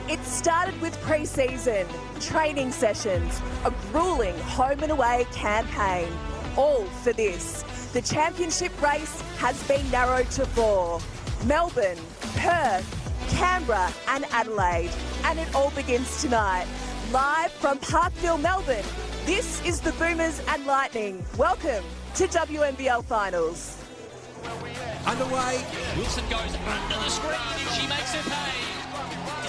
It started with pre-season, training sessions, a grueling home and away campaign. All for this. The championship race has been narrowed to 4. Melbourne, Perth, Canberra and Adelaide. And it all begins tonight. Live from Parkville, Melbourne, this is the Boomers and Lightning. Welcome to WNBL Finals. Underway. Wilson goes under the screen and she makes her pay.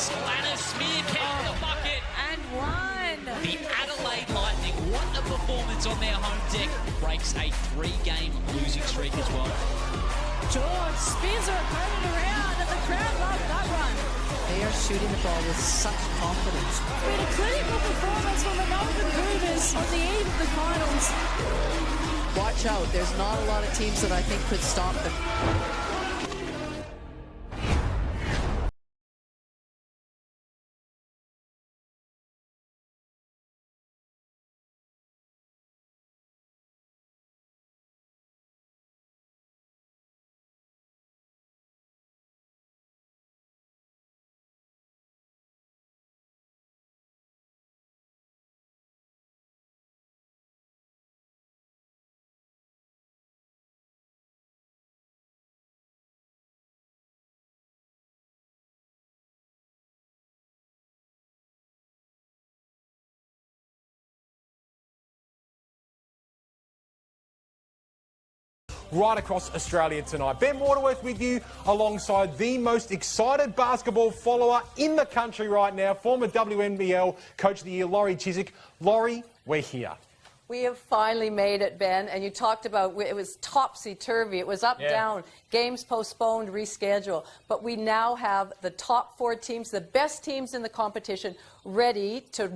Lana smear count the bucket. And one. The Adelaide Lightning, what a performance on their home deck. Breaks a 3-game losing streak as well. George spins her opponent around and the crowd loved that run. They are shooting the ball with such confidence. It's been a clinical performance from the Melbourne Boomers on the eve of the finals. Watch out, there's not a lot of teams that I think could stop them. Right across Australia tonight. Ben Waterworth with you alongside the most excited basketball follower in the country right now, former WNBL Coach of the Year, Laurie Chiswick. Laurie, we're here. We have finally made it, Ben, and you talked about it was topsy-turvy. It was up, down, games postponed, rescheduled. But we now have the top 4 teams, the best teams in the competition, ready to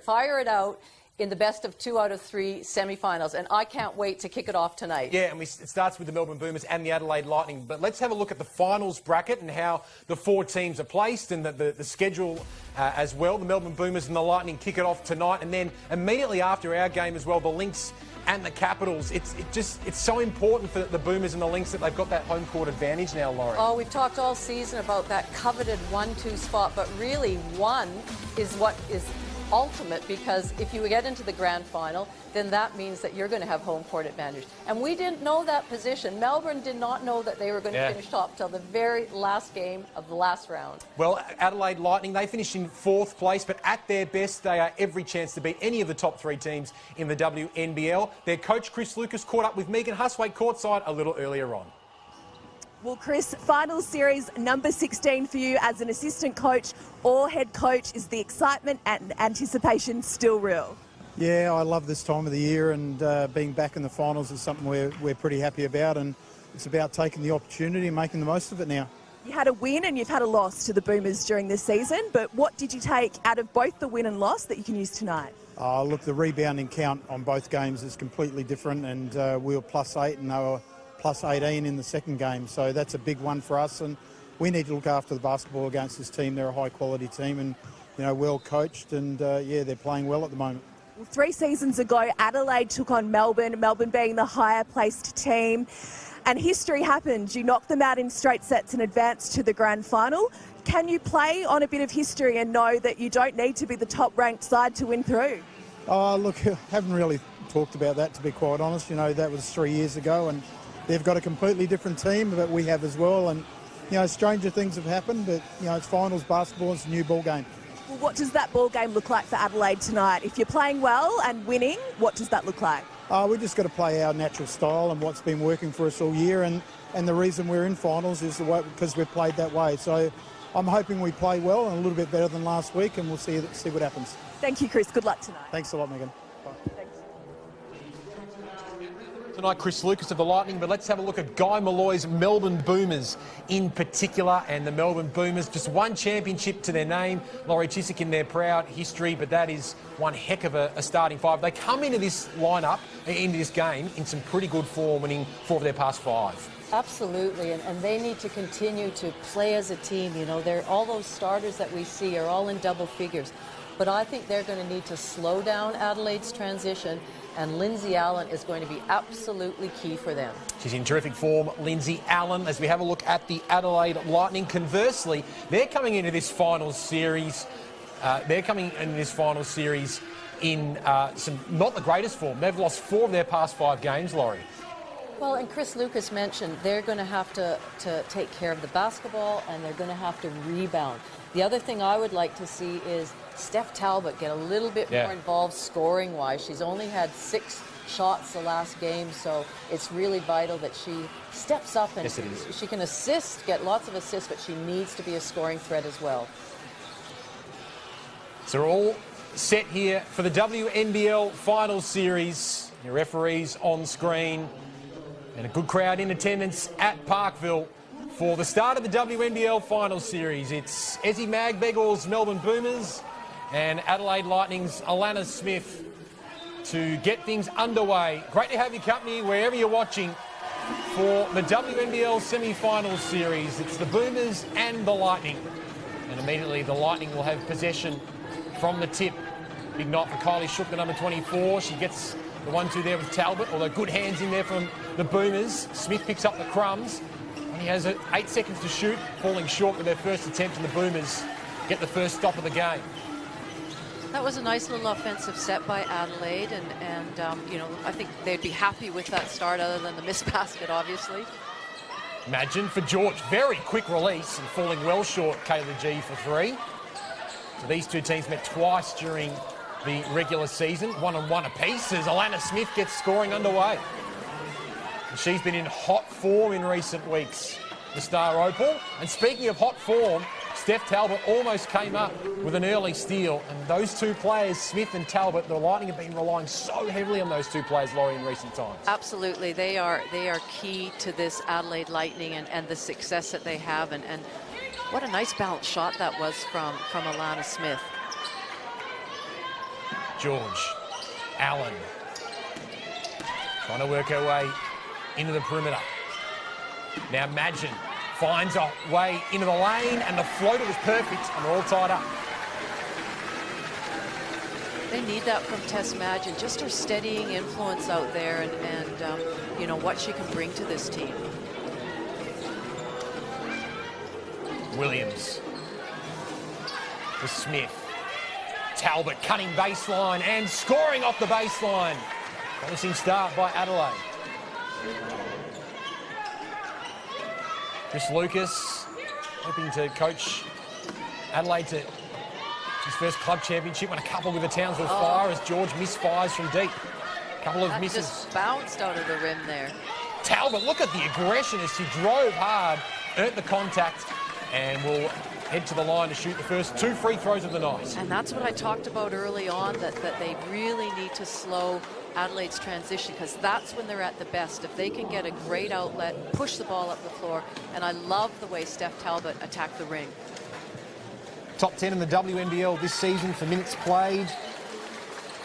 fire it out in the best of 2 out of 3 semi-finals, and I can't wait to kick it off tonight. Yeah, and it starts with the Melbourne Boomers and the Adelaide Lightning, but let's have a look at the finals bracket and how the 4 teams are placed and the schedule as well. The Melbourne Boomers and the Lightning kick it off tonight, and then immediately after our game as well, the Lynx and the Capitals. It's so important for the Boomers and the Lynx that they've got that home court advantage now, Laurie. Oh, we've talked all season about that coveted 1-2 spot, but really 1 is what is ultimate, because if you get into the grand final, then that means that you're going to have home court advantage. And we didn't know that position. Melbourne did not know that they were going to finish top till the very last game of the last round. Well, Adelaide Lightning, they finished in 4th place, but at their best, they are every chance to beat any of the top 3 teams in the WNBL. Their coach, Chris Lucas, caught up with Megan Huswaite courtside a little earlier on. Well, Chris, final series number 16 for you as an assistant coach or head coach. Is the excitement and anticipation still real? Yeah, I love this time of the year, and being back in the finals is something we're pretty happy about, and it's about taking the opportunity and making the most of it now. You had a win and you've had a loss to the Boomers during this season, but what did you take out of both the win and loss that you can use tonight? Look, the rebounding count on both games is completely different, and we were +8 and they were +18 in the second game, so that's a big one for us, and we need to look after the basketball against this team. They're a high-quality team and, you know, well coached, and yeah, they're playing well at the moment. Well, 3 seasons ago, Adelaide took on Melbourne, Melbourne being the higher-placed team, and history happened. You knocked them out in straight sets and advanced to the grand final. Can you play on a bit of history and know that you don't need to be the top-ranked side to win through? Look, I haven't really talked about that, to be quite honest. You know, that was 3 years ago, and they've got a completely different team that we have as well, and, you know, stranger things have happened, but, you know, it's finals basketball, it's a new ball game. Well, what does that ball game look like for Adelaide tonight? If you're playing well and winning, what does that look like? We've just got to play our natural style and what's been working for us all year, and the reason we're in finals is because we've played that way. So I'm hoping we play well and a little bit better than last week, and we'll see what happens. Thank you, Chris. Good luck tonight. Thanks a lot, Megan. Bye. Thanks. Tonight, Chris Lucas of the Lightning, but let's have a look at Guy Malloy's Melbourne Boomers in particular, and the Melbourne Boomers, just 1 championship to their name. Laurie Chiswick in their proud history, but that is one heck of a starting 5. They come into this lineup, into this game, in some pretty good form, winning 4 of their past 5. Absolutely, and they need to continue to play as a team. You know, all those starters that we see are all in double figures. but I think they're going to need to slow down Adelaide's transition, and Lindsay Allen is going to be absolutely key for them. She's in terrific form, Lindsay Allen, as we have a look at the Adelaide Lightning. Conversely, they're coming into this finals series. In some not the greatest form. They've lost 4 of their past 5 games, Laurie. Well, and Chris Lucas mentioned they're going to have to take care of the basketball, and they're going to have to rebound. The other thing I would like to see is Steph Talbot get a little bit more involved scoring-wise. She's only had 6 shots the last game, so it's really vital that she steps up and she can assist, get lots of assists, but she needs to be a scoring threat as well. So we're all set here for the WNBL Finals Series. Your referees on screen and a good crowd in attendance at Parkville for the start of the WNBL Finals Series. It's Ezzy Magbegor's Melbourne Boomers and Adelaide Lightning's Alana Smith to get things underway. Great to have your company wherever you're watching for the WNBL Semi-Finals Series. It's the Boomers and the Lightning. And immediately the Lightning will have possession from the tip. Big night for Kylie Shook, the number 24. She gets the 1-2 there with Talbot, although good hands in there from the Boomers. Smith picks up the crumbs. And he has 8 seconds to shoot, falling short with their first attempt, and the Boomers get the first stop of the game. That was a nice little offensive set by Adelaide, and you know, I think they'd be happy with that start, other than the missed basket, obviously. Imagine for George, very quick release and falling well short, Kayla G for 3. So these two teams met twice during the regular season, 1-on-1 apiece as Alana Smith gets scoring underway. And she's been in hot form in recent weeks, the Star Opal. And speaking of hot form, Steph Talbot almost came up with an early steal. And those two players, Smith and Talbot, the Lightning have been relying so heavily on those two players, Laurie, in recent times. Absolutely. They are key to this Adelaide Lightning and the success that they have. And what a nice balanced shot that was from Alana Smith. George, Allen, trying to work her way into the perimeter. Now Madgen finds a way into the lane, and the floater was perfect, and they're all tied up. They need that from Tess Madgen, just her steadying influence out there, and you know, what she can bring to this team. Williams for Smith. Talbot cutting baseline and scoring off the baseline. Promising start by Adelaide. Chris Lucas hoping to coach Adelaide to his first club championship, won a couple with the Townsville Fire as George misfires from deep. A couple of misses. Just bounced out of the rim there. Talbot, look at the aggression as she drove hard, earned the contact, and will head to the line to shoot the first 2 free throws of the night. And that's what I talked about early on, that they really need to slow Adelaide's transition, because that's when they're at the best. If they can get a great outlet, push the ball up the floor, and I love the way Steph Talbot attacked the ring. Top 10 in the WNBL this season for minutes played,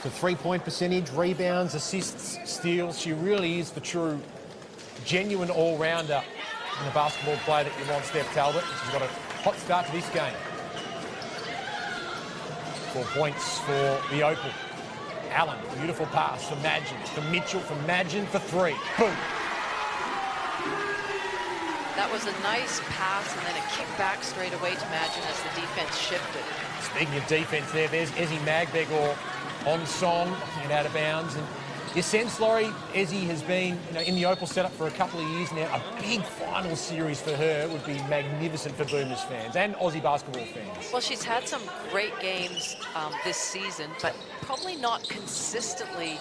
for 3-point percentage, rebounds, assists, steals. She really is the true, genuine all-rounder in the basketball player that you want, Steph Talbot. She's got a hot start to this game. 4 points for the Opal. Allen, beautiful pass for Madgen, for Mitchell, for Madgen for 3. Boom. That was a nice pass, and then a kick back straight away to Madgen as the defense shifted. Speaking of defense there's Ezzy Magbegor on song, knocking it out of bounds. And you sense, Laurie, Ezzy has been in the Opal setup for a couple of years now. A big final series for her would be magnificent for Boomers fans and Aussie basketball fans. Well, she's had some great games this season, but probably not consistently,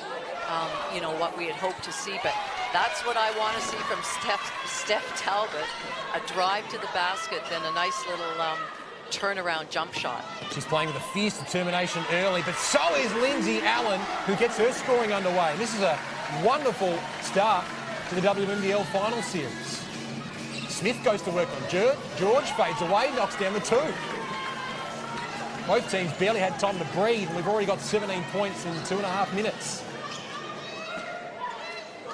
what we had hoped to see. But that's what I want to see from Steph Talbot. A drive to the basket, then a nice little turnaround jump shot. She's playing with a fierce determination early, but so is Lindsay Allen, who gets her scoring underway. This is a wonderful start to the WNBL Final Series. Smith goes to work on George, fades away, knocks down the 2. Both teams barely had time to breathe, and we've already got 17 points in 2.5 minutes.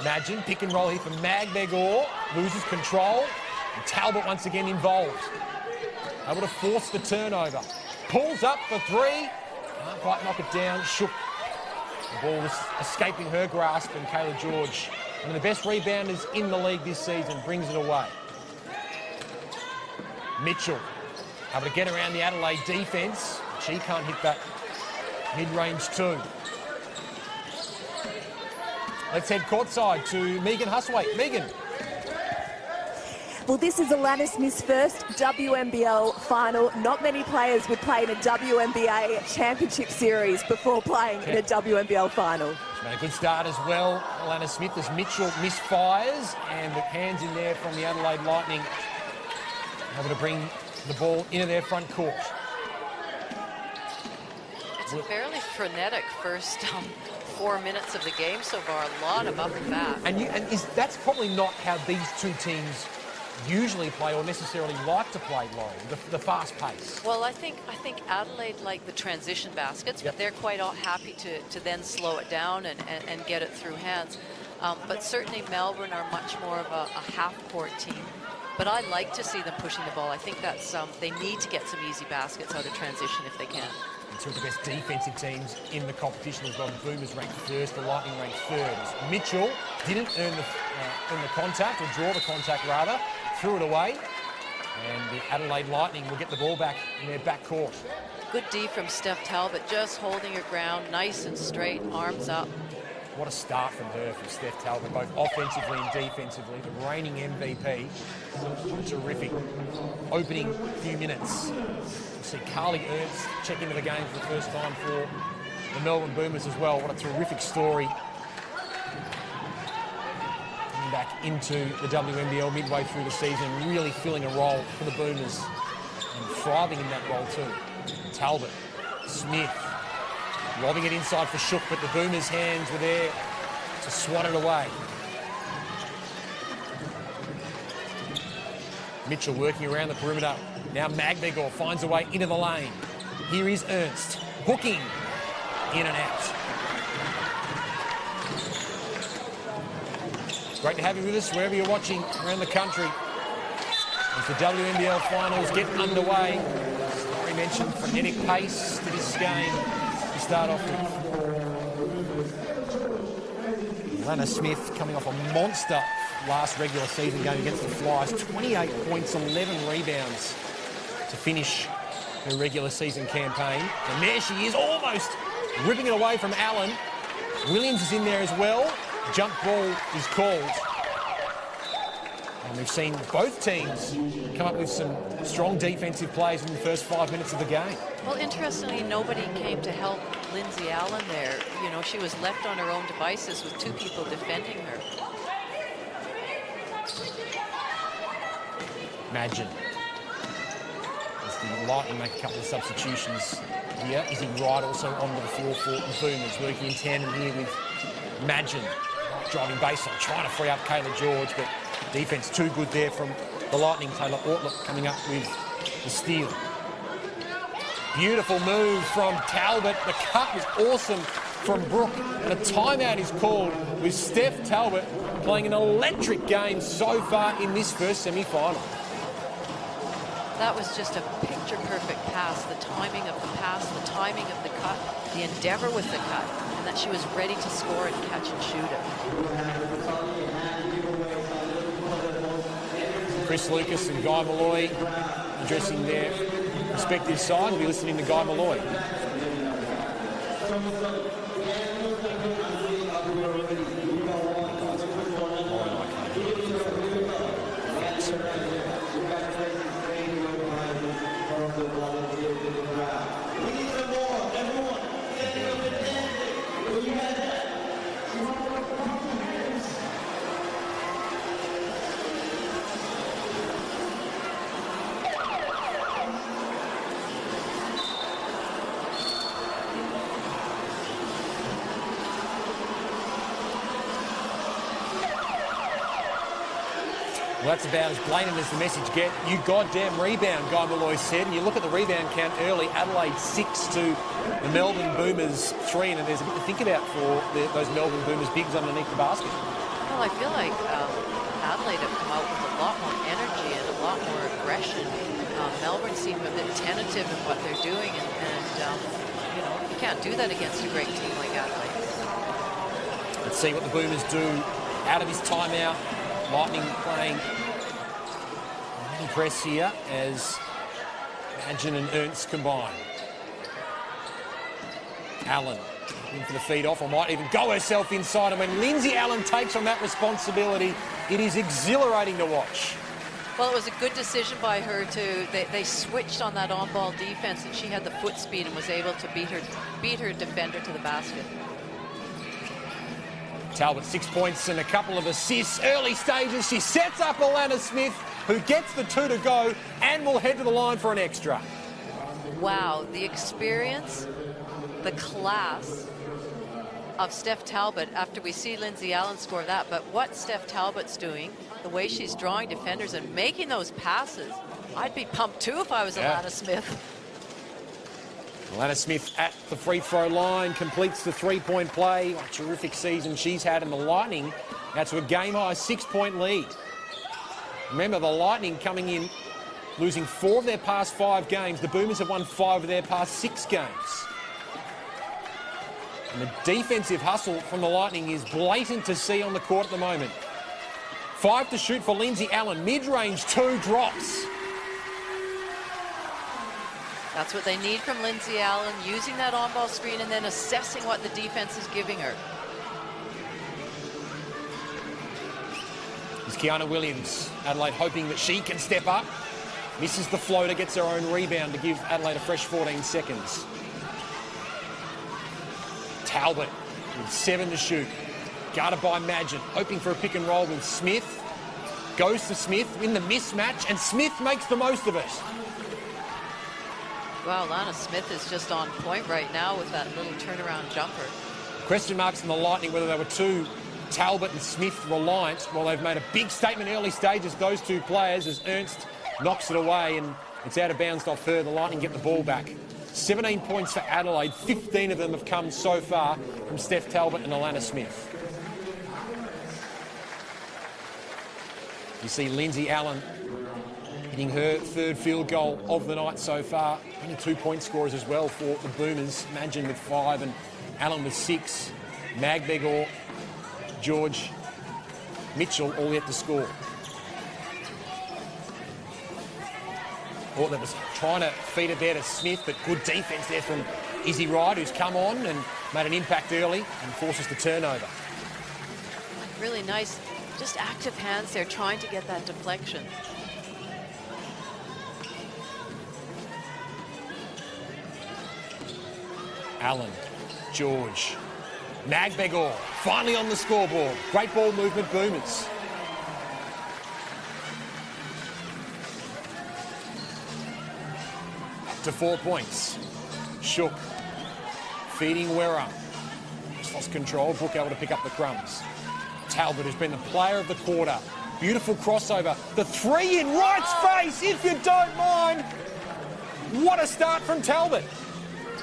Madgen, pick and roll here for Magbegor, loses control, and Talbot once again involved. Able to force the turnover. Pulls up for 3, Can't quite knock it down. Shook. The ball was escaping her grasp, and Kayla George, one of the best rebounders in the league this season, brings it away. Mitchell able to get around the Adelaide defence. She can't hit that mid-range too. Let's head courtside to Megan Huswaite. Megan. Well, this is Alana Smith's first WNBL final. Not many players would play in a WNBA championship series before playing in a WNBL final. She's made a good start as well, Alana Smith, as Mitchell misfires, and the hands in there from the Adelaide Lightning, able to bring the ball into their front court. It's a fairly frenetic first 4 minutes of the game so far. A lot of up and back. That's probably not how these two teams usually play or necessarily like to play, Laurie, the fast pace. Well, I think Adelaide like the transition baskets, but they're quite happy to then slow it down and get it through hands. But certainly Melbourne are much more of a half-court team. But I like to see them pushing the ball. I think that's they need to get some easy baskets out of transition if they can. And two of the best defensive teams in the competition as well. The Boomers ranked first, the Lightning ranked third. Mitchell didn't earn the contact, or draw the contact rather, threw it away. And the Adelaide Lightning will get the ball back in their back court. Good D from Steph Talbot, just holding her ground, nice and straight, arms up. What a start from her, from Steph Talbot, both offensively and defensively. The reigning MVP. Terrific opening few minutes. You see Carly Ernst check into the game for the first time for the Melbourne Boomers as well. What a terrific story. Coming back into the WNBL midway through the season, really filling a role for the Boomers and thriving in that role too. Talbot, Smith, lobbing it inside for Shook, but the Boomers' hands were there to swat it away. Mitchell working around the perimeter. Now Magbegor finds a way into the lane. Here is Ernst, hooking, in and out. Great to have you with us wherever you're watching around the country as the WNBL finals get underway. As Laurie mentioned, frenetic pace to this game to start off with. Lana Smith coming off a monster last regular season game against the Flyers. 28 points, 11 rebounds to finish her regular season campaign. And there she is, almost ripping it away from Allen. Williams is in there as well. Jump ball is called. And we've seen both teams come up with some strong defensive plays in the first 5 minutes of the game. Well, interestingly, nobody came to help Lindsay Allen there. You know, she was left on her own devices with two people defending her. Imagine. As the Lightning make a couple of substitutions here. Izzy Wright also onto the floor for the Boomers, working in tandem here with Madgen. Driving baseline, trying to free up Kayla George, but defense too good there from the Lightning. Taylor Ortlock coming up with the steal. Beautiful move from Talbot. The cut was awesome from Brooke. And a timeout is called with Steph Talbot playing an electric game so far in this first semi-final. That was just a picture-perfect pass. The timing of the pass, the timing of the cut, the endeavor with the cut, and that she was ready to score it, catch and shoot it. Chris Lucas and Guy Malloy addressing their respective side. We'll be listening to Guy Malloy. Well, that's about as blatant as the message get. You goddamn rebound, Guy Malloy said. And you look at the rebound count early. Adelaide 6 to the Melbourne Boomers 3. And there's a bit to think about for those Melbourne Boomers bigs underneath the basket. Well, I feel like Adelaide have come out with a lot more energy and a lot more aggression. Melbourne seem a bit tentative in what they're doing. And you know, can't do that against a great team like Adelaide. Let's see what the Boomers do out of this timeout. Lightning playing mini press here as Magin and Ernst combine. Allen in for the feed off, or might even go herself inside. And when Lindsay Allen takes on that responsibility, it is exhilarating to watch. Well, it was a good decision by her to. They switched on that on-ball defense, and she had the foot speed and was able to beat her defender to the basket. Talbot 6 points and a couple of assists. Early stages, she sets up Alana Smith, who gets the 2 to go and will head to the line for an extra. Wow, the experience, the class of Steph Talbot after we see Lindsay Allen score that, but what Steph Talbot's doing, the way she's drawing defenders and making those passes, I'd be pumped too if I was Alana Smith. Alana Smith at the free throw line, completes the 3-point play. What a terrific season she's had in the Lightning. Now to a game-high 6-point lead. Remember, the Lightning coming in, losing 4 of their past 5 games. The Boomers have won 5 of their past 6 games. And the defensive hustle from the Lightning is blatant to see on the court at the moment. 5 to shoot for Lindsay Allen. Mid-range 2 drops. That's what they need from Lindsay Allen, using that on-ball screen and then assessing what the defense is giving her. It's Kiana Williams. Adelaide hoping that she can step up. Misses the floater, gets her own rebound to give Adelaide a fresh 14 seconds. Talbot with 7 to shoot. Guarded by Magin, hoping for a pick and roll with Smith. Goes to Smith in the mismatch, and Smith makes the most of it. Well, Alana Smith is just on point right now with that little turnaround jumper. Question marks in the Lightning whether they were too Talbot and Smith reliant. Well, they've made a big statement early stages, those 2 players, as Ernst knocks it away and it's out of bounds off her. The Lightning get the ball back. 17 points for Adelaide. 15 of them have come so far from Steph Talbot and Alana Smith. You see Lindsay Allen hitting her 3rd field goal of the night so far. Only 2-point scorers as well for the Boomers. Magin with 5 and Allen with 6. Magbegor, George, Mitchell all yet to score. That was trying to feed it there to Smith, but good defence there from Izzy Wright, who's come on and made an impact early and forces the turnover. Really nice, just active hands there, trying to get that deflection. Allen, George, Magbegor, finally on the scoreboard. Great ball movement, Boomers. To 4 points. Shook. Feeding Werra. Just lost control. Brook able to pick up the crumbs. Talbot has been the player of the quarter. Beautiful crossover. The 3 in Wright's face, if you don't mind. What a start from Talbot.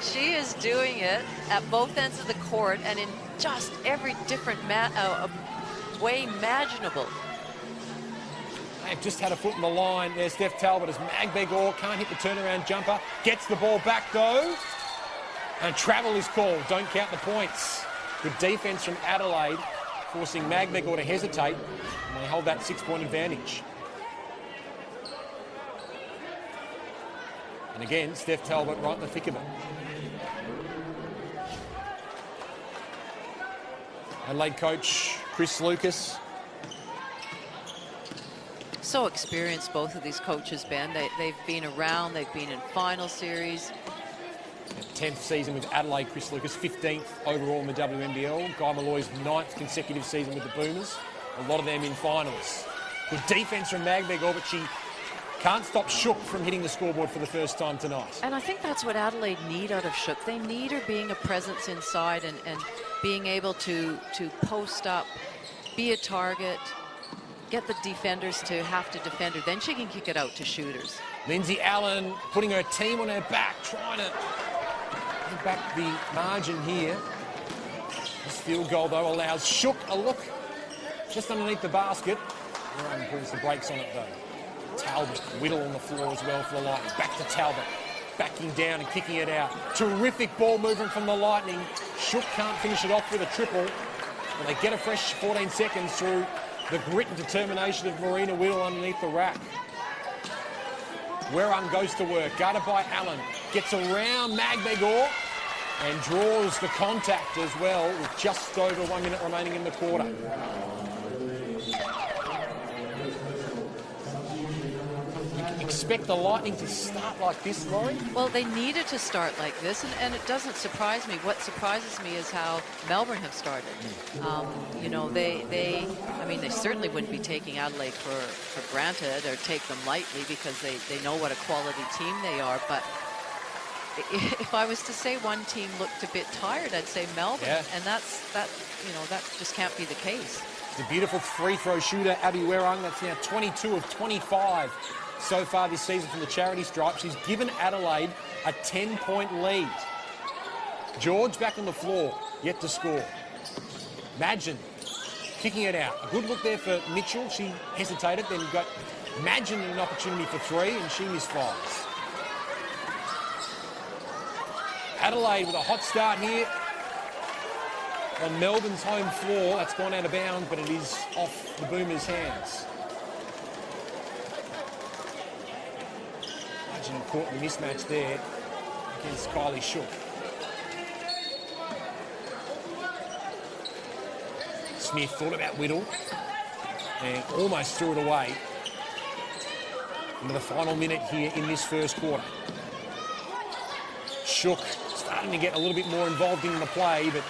She is doing it at both ends of the court and in just every different way imaginable. They've just had a foot in the line. There's Steph Talbot as Magbegor can't hit the turnaround jumper. Gets the ball back though. And travel is called. Don't count the points. Good defence from Adelaide, forcing Magbegor to hesitate. And they hold that 6-point advantage. And again, Steph Talbot right in the thick of it. Adelaide coach Chris Lucas. So experienced, both of these coaches, Ben. They've been around, they've been in final series. 10th season with Adelaide, Chris Lucas, 15th overall in the WNBL. Guy Malloy's 9th consecutive season with the Boomers. A lot of them in finals. Good defence from Magbegor, but she can't stop Shook from hitting the scoreboard for the first time tonight. And I think that's what Adelaide need out of Shook. They need her being a presence inside and being able to post up, be a target, get the defenders to have to defend her. Then she can kick it out to shooters. Lindsay Allen putting her team on her back, trying to get back the margin here. This field goal, though, allows Shook a look just underneath the basket. Ryan pulls the brakes on it, though. Talbot, Whittle on the floor as well for the Lightning. Back to Talbot. backing down and kicking it out. Terrific ball movement from the Lightning. Shook can't finish it off with a triple. And they get a fresh 14 seconds through the grit and determination of Marina Whittle underneath the rack. Werung goes to work, guarded by Allen. Gets around Magbegor and draws the contact as well with just over 1 minute remaining in the quarter. Expect the Lightning to start like this, Laurie? Well, they needed to start like this, and it doesn't surprise me. What surprises me is how Melbourne have started. You know, they certainly wouldn't be taking Adelaide for granted or take them lightly because they know what a quality team they are. But if I was to say one team looked a bit tired, I'd say Melbourne, and that just can't be the case. It's a beautiful free throw shooter, Abby Werung. That's now 22 of 25. So far this season from the charity stripe. She's given Adelaide a 10-point lead. George back on the floor, yet to score. Madgen kicking it out. A good look there for Mitchell. She hesitated, then got Madgen an opportunity for three, and she misfires. Adelaide with a hot start here on Melbourne's home floor. That's gone out of bounds, but it is off the Boomers' hands. Caught the mismatch there against Kylie Shook. Smith thought about Whittle and almost threw it away. Into the final minute here in this first quarter. Shook starting to get a little bit more involved in the play, but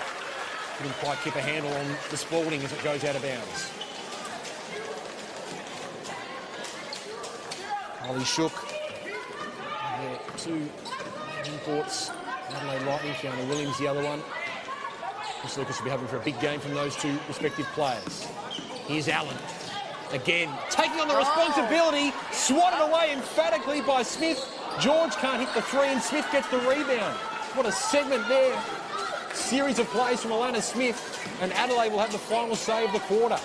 couldn't quite keep a handle on the Spalding as it goes out of bounds. Kylie Shook. Two imports, Adelaide Lightning, Fiona Williams the other one. Chris Lucas will be hoping for a big game from those two respective players. Here's Allen. Again, taking on the responsibility, swatted away emphatically by Smith. George can't hit the three and Smith gets the rebound. What a segment there. Series of plays from Alana Smith, and Adelaide will have the final say of the quarter.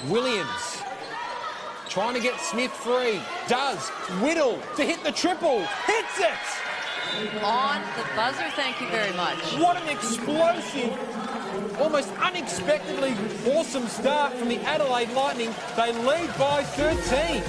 Williams trying to get Smith free. Does. Whittle to hit the triple. Hits it! On the buzzer, thank you very much. What an explosive, almost unexpectedly awesome start from the Adelaide Lightning. They lead by 13.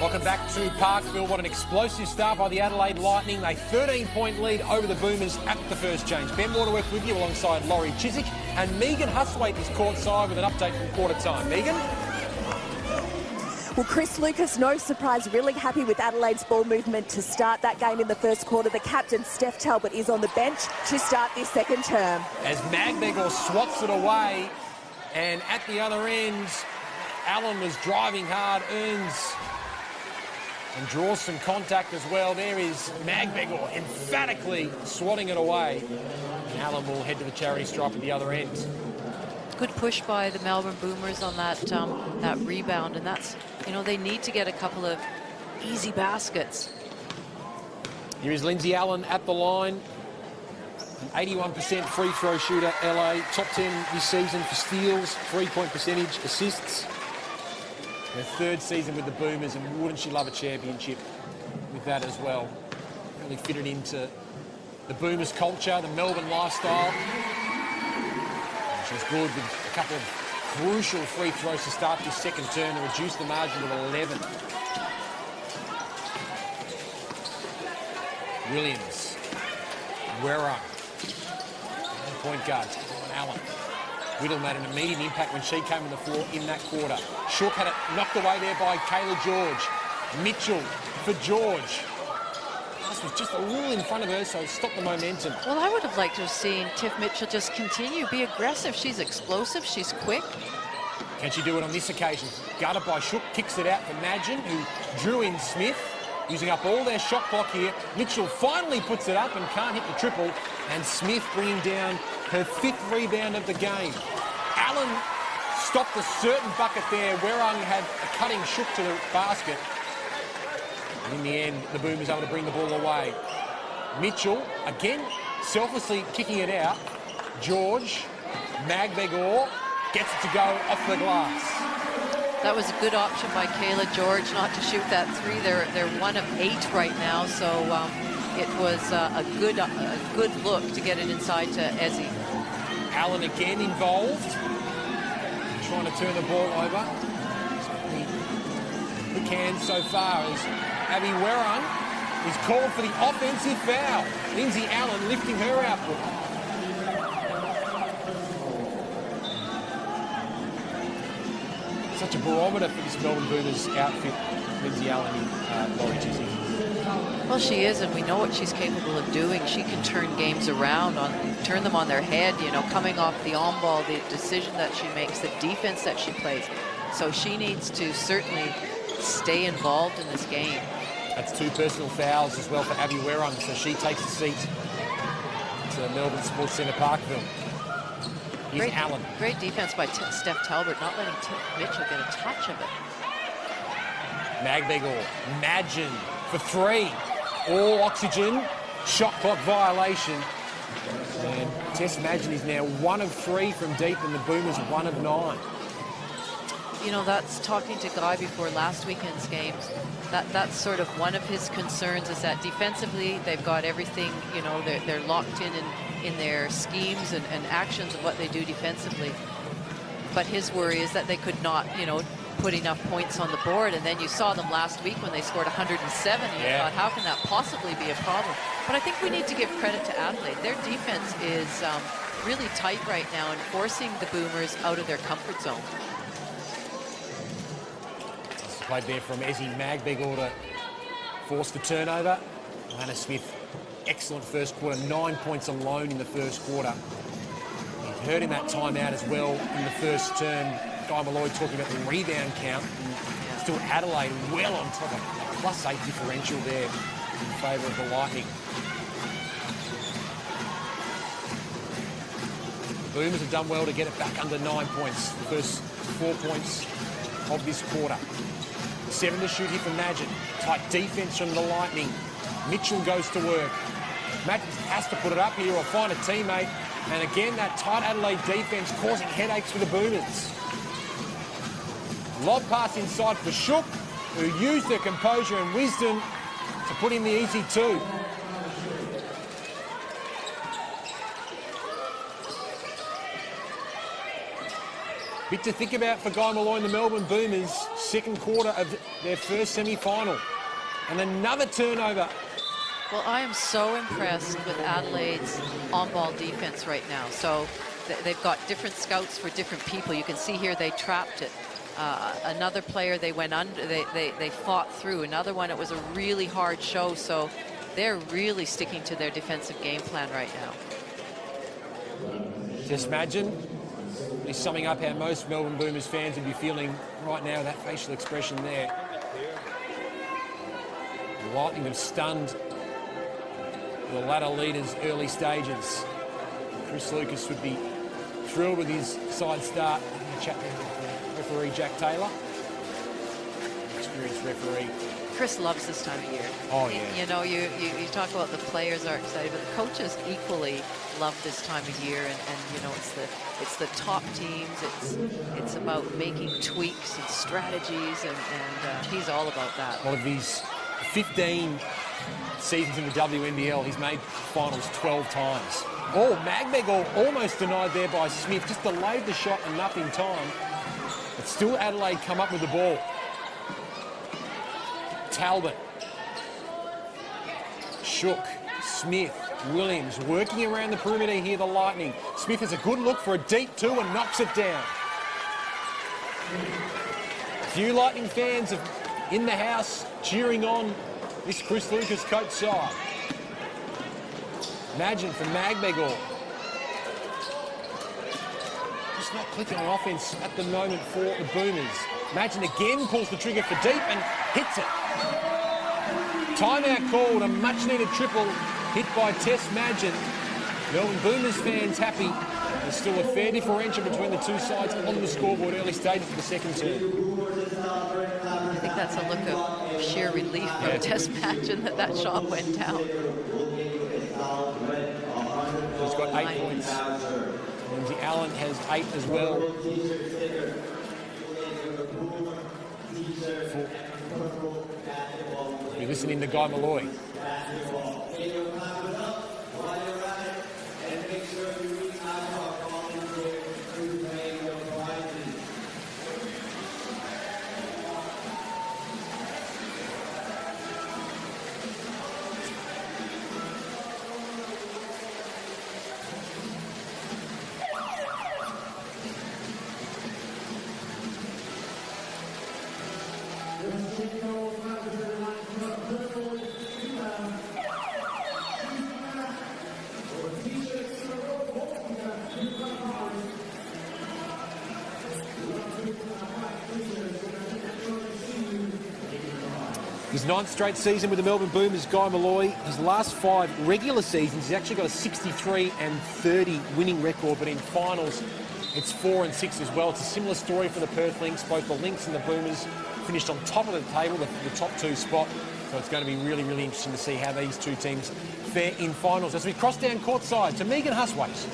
Welcome back to Parkville. What an explosive start by the Adelaide Lightning. A 13-point lead over the Boomers at the first change. Ben Waterworth with you alongside Laurie Chiswick, and Megan Hustwaite is courtside with an update from quarter time. Megan? Well, Chris Lucas, no surprise, really happy with Adelaide's ball movement to start that game in the first quarter. The captain, Steph Talbot, is on the bench to start this second term. As Magbegor swats it away, and at the other end, Allen was driving hard, earns and draws some contact as well. There is Magbegor emphatically swatting it away. And Allen will head to the charity stripe at the other end. Good push by the Melbourne Boomers on that that rebound, and that's, you know, they need to get a couple of easy baskets. Here is Lindsay Allen at the line. An 81% free throw shooter, LA. Top 10 this season for steals, 3-point percentage, assists. Her third season with the Boomers, and wouldn't she love a championship with that as well. Really fitted into the Boomers culture, the Melbourne lifestyle. She's good with a couple of crucial free throws to start this second term to reduce the margin to 11. Williams. Werra. Point guard. Allen. Whittle made an immediate impact when she came on the floor in that quarter. Shook had it knocked away there by Kayla George. Mitchell for George. This was just a little in front of her, so it stopped the momentum. Well, I would have liked to have seen Tiff Mitchell just continue, be aggressive. She's explosive, she's quick. Can she do it on this occasion? Guarded by Shook, kicks it out for Madgen, who drew in Smith, using up all their shot clock here. Mitchell finally puts it up and can't hit the triple, and Smith bringing down her 5th rebound of the game. Allen stopped a certain bucket there. Werung had a cutting Shook to the basket. And in the end, the Boomers able to bring the ball away. Mitchell, again, selflessly kicking it out. George, Magbegor, gets it to go off the glass. That was a good option by Kayla George not to shoot that three. They're 1 of 8 right now, so it was a good look to get it inside to Ezzy. Allen again involved, trying to turn the ball over. We can so far as Abby Werung is called for the offensive foul. Lindsay Allen lifting her output. Such a barometer for this Melbourne Boomers outfit, Lindsay Allen in Laurie Chiswick. Well, she is, and we know what she's capable of doing. She can turn games around, turn them on their head, you know, coming off the on-ball, the decision that she makes, the defense that she plays. So she needs to certainly stay involved in this game. That's 2 personal fouls as well for Abby Werung, so she takes a seat to Melbourne Sports Centre Parkville. Here's Allen. Great defense by Steph Talbot, not letting Mitchell get a touch of it. Magbegor, Madgen for 3. All oxygen, shot clock violation. And Tess Madgen is now 1 of 3 from deep, and the Boomers 1 of 9. You know, that's talking to Guy before last weekend's games. That's sort of one of his concerns, is that defensively they've got everything, you know, they're locked in their schemes and actions of what they do defensively. But his worry is that they could not, you know, put enough points on the board. And then you saw them last week when they scored 107. And you thought, how can that possibly be a problem? But I think we need to give credit to Adelaide. Their defense is really tight right now and forcing the Boomers out of their comfort zone. Played there from Ezzy Magbegor to force the turnover. Lana Smith, excellent first quarter, 9 points alone in the first quarter. He's heard in that timeout as well in the first term. Guy Malloy talking about the rebound count. And still Adelaide well on top of a +8 differential there in favour of the Lightning. The Boomers have done well to get it back under 9 points. The first 4 points of this quarter. 7 to shoot here from Madgen. Tight defense from the Lightning. Mitchell goes to work. Madgen has to put it up here or find a teammate. And again, that tight Adelaide defense causing headaches for the Boomers. Lob pass inside for Shook, who used her composure and wisdom to put in the easy 2. Bit to think about for Guy Malloy and the Melbourne Boomers. Second quarter of their first semi-final. And another turnover. Well, I am so impressed with Adelaide's on-ball defense right now. So they've got different scouts for different people. You can see here they trapped it. Another player they went under, they fought through. Another one, it was a really hard show. So they're really sticking to their defensive game plan right now. Just imagine, he's summing up how most Melbourne Boomers fans would be feeling right now, that facial expression there. The Lightning have stunned the ladder leaders early stages. Chris Lucas would be thrilled with his side start. Chat with referee Jack Taylor, experienced referee. Chris loves this time of year. Oh, yeah. You know, you talk about the players are excited, but the coaches equally love this time of year. And you know, it's the top teams. It's about making tweaks and strategies, and he's all about that. Well, of these 15 seasons in the WNBL, he's made finals 12 times. Oh, Magbegor almost denied there by Smith. Just delayed the shot enough in time. But still Adelaide come up with the ball. Talbot. Shook. Smith. Williams working around the perimeter here, the Lightning. Smith has a good look for a deep two and knocks it down. A few Lightning fans in the house cheering on this Chris Lucas coach side. Imagine from Magbegor. Just not clicking on offense at the moment for the Boomers. Imagine again pulls the trigger for deep and hits it. Timeout called, a much-needed triple hit by Tess Madgen. Melbourne Boomers fans happy. There's still a fair differential between the two sides on the scoreboard early stages of the second term. I think that's a look of sheer relief from Tess Madgen that shot went down. He's got 8 points. Lindsay Allen has 8 as well. You're listening to Guy Malloy. His 9th straight season with the Melbourne Boomers, Guy Malloy. His last 5 regular seasons, he's actually got a 63-30 winning record, but in finals, it's 4-6 as well. It's a similar story for the Perth Lynx. Both the Lynx and the Boomers finished on top of the table, the top 2 spot. So it's going to be really, really interesting to see how these two teams fare in finals. As we cross down courtside to Megan Huswaite.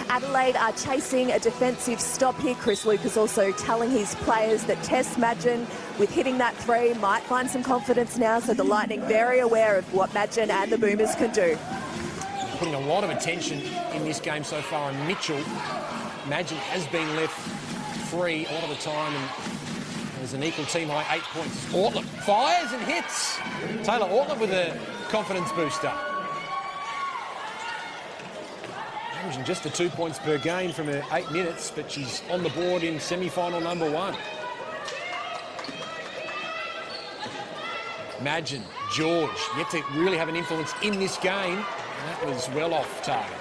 Adelaide are chasing a defensive stop here. Chris Lucas also telling his players that Tess Madgen, with hitting that 3, might find some confidence now. So the Lightning very aware of what Madgen and the Boomers can do. Putting a lot of attention in this game so far on Mitchell. Madgen has been left free a lot of the time, and there's an equal team high 8 points. Ortler fires and hits. Taylor Ortler with a confidence booster. Averaging just the 2 points per game from her 8 minutes, but she's on the board in semi-final number 1. Madgen, George, yet to really have an influence in this game. And that was well off target.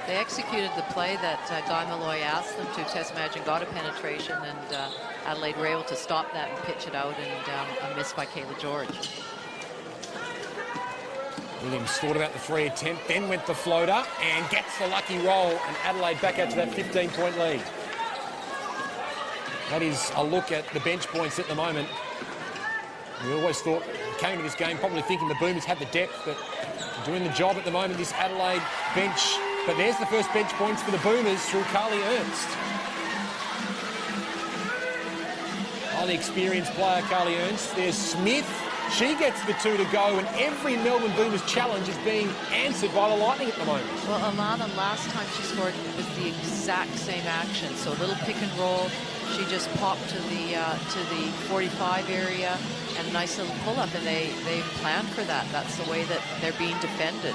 They executed the play that Guy Malloy asked them to. Tess Madgen got a penetration, and Adelaide were able to stop that and pitch it out, and a miss by Kayla George. Williams thought about the 3 attempt, then went the floater and gets the lucky roll, and Adelaide back out to that 15-point lead. That is a look at the bench points at the moment. We always thought, came into this game probably thinking the Boomers had the depth, but doing the job at the moment, this Adelaide bench. But there's the first bench points for the Boomers through Carly Ernst. Highly experienced player, Carly Ernst. There's Smith. She gets the 2 to go, and every Melbourne Boomers challenge is being answered by the Lightning at the moment. Well, Alana, last time she scored with the exact same action. So a little pick and roll. She just popped to the 45 area and a nice little pull-up, and they planned for that. That's the way that they're being defended.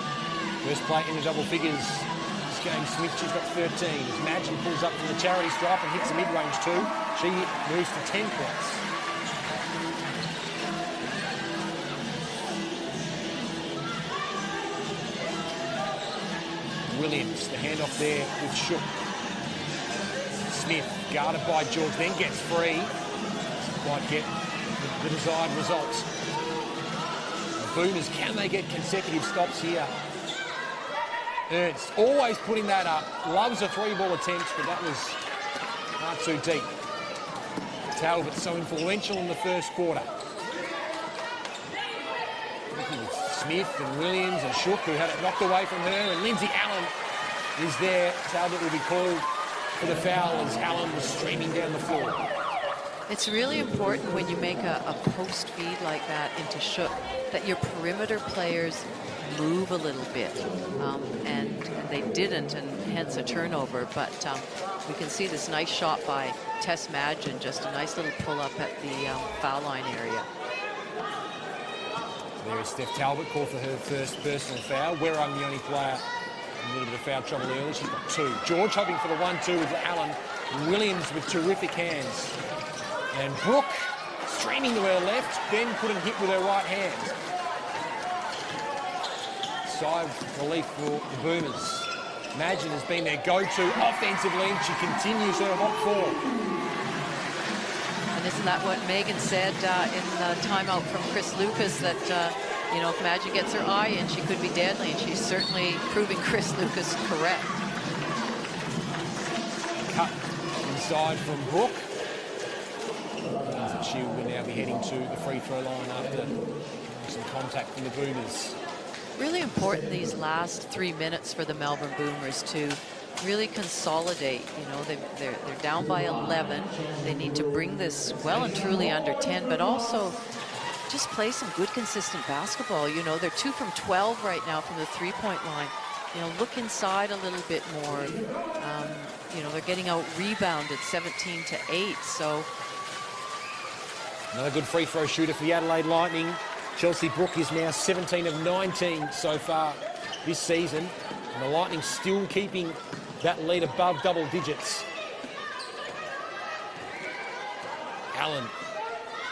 First play in the double figures. This game, Smith, she's got 13. As Madgen pulls up from the charity stripe and hits the mid-range too, she moves to 10 points. Williams, the handoff there with Shook. Smith, guarded by George, then gets free. Doesn't quite get the desired results. The Boomers, can they get consecutive stops here? Ernst, always putting that up. Loves a 3-ball attempt, but that was far too deep. Talbot so influential in the first quarter. Smith and Williams and Shook, who had it knocked away from her, and Lindsay Allen is there. Talbot will be called for the foul as Allen was streaming down the floor. It's really important when you make a post feed like that into Shook that your perimeter players move a little bit, and they didn't, and hence a turnover. But we can see this nice shot by Tess Madgen, just a nice little pull-up at the foul line area. There is Steph Talbot, called for her first personal foul. Werrung, the only player in a little bit of foul trouble early. She's got 2. George hoping for the 1-2 with Allen. Williams with terrific hands. And Brooke streaming to her left, then couldn't hit with her right hand. Sigh of relief for the Boomers. Madgen has been their go-to offensively, and she continues her hot form. And isn't that what Megan said in the timeout from Chris Lucas, that, you know, if Madgen gets her eye in, she could be deadly, and she's certainly proving Chris Lucas correct. Cut inside from Brooke. Means that she will now be heading to the free throw line after some contact from the Boomers. Really important these last 3 minutes for the Melbourne Boomers to really consolidate. You know, they're down by 11. They need to bring this well and truly under 10, but also just play some good, consistent basketball. You know, they're 2 from 12 right now from the three-point line. You know, look inside a little bit more. You know, they're getting out rebounded 17-8. So another good free throw shooter for the Adelaide Lightning. Chelsea Brooke is now 17 of 19 so far this season, and the Lightning still keeping that lead above double digits. Allen,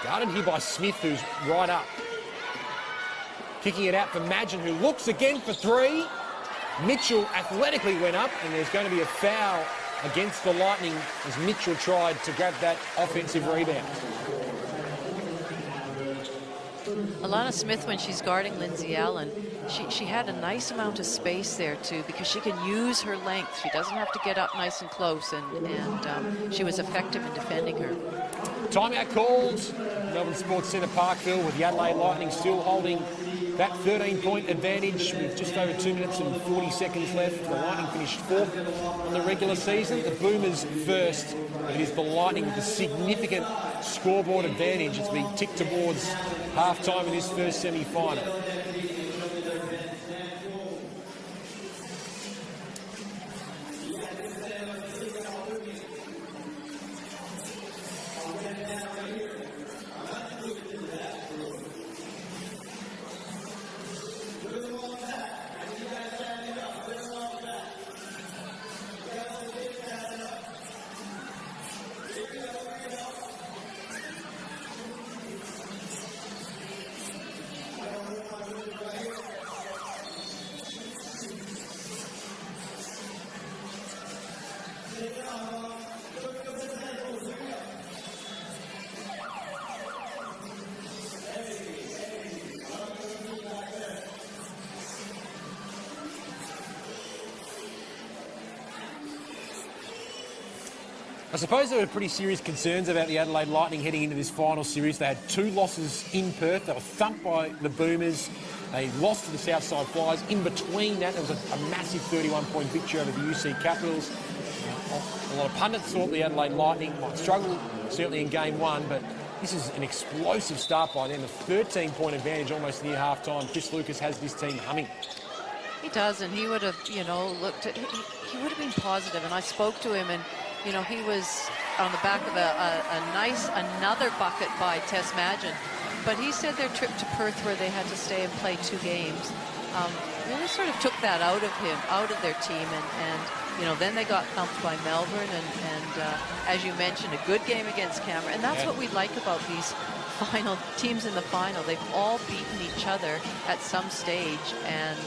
guarded here by Smith, who's right up. Kicking it out for Madgen, who looks again for 3. Mitchell athletically went up, and there's going to be a foul against the Lightning as Mitchell tried to grab that offensive rebound. Alana Smith, when she's guarding Lindsay Allen, she had a nice amount of space there too, because she can use her length. She doesn't have to get up nice and close, and she was effective in defending her. Timeout called. Melbourne Sports Centre Parkville, with the Adelaide Lightning still holding that 13-point advantage with just over 2 minutes and 40 seconds left. The Lightning finished 4th in the regular season. The Boomers first. It is the Lightning with a significant scoreboard advantage as we tick towards half-time in this first semi-final. I suppose there were pretty serious concerns about the Adelaide Lightning heading into this final series. They had 2 losses in Perth. They were thumped by the Boomers. They lost to the Southside Flyers. In between that, there was a massive 31-point victory over the UC Capitals. A lot of pundits thought the Adelaide Lightning might struggle, certainly in Game 1, but This is an explosive start by them. A 13-point advantage almost near half-time. Chris Lucas has this team humming. He does, and he would have, you know, looked at, he would have been positive, and I spoke to him, and, you know, he was on the back of another bucket by Tess Madgen. But he said their trip to Perth, where they had to stay and play 2 games, really sort of took that out of him, out of their team, and you know, then they got thumped by Melbourne, and as you mentioned, a good game against Canberra, and that's what we like about these final teams in the final. They've all beaten each other at some stage and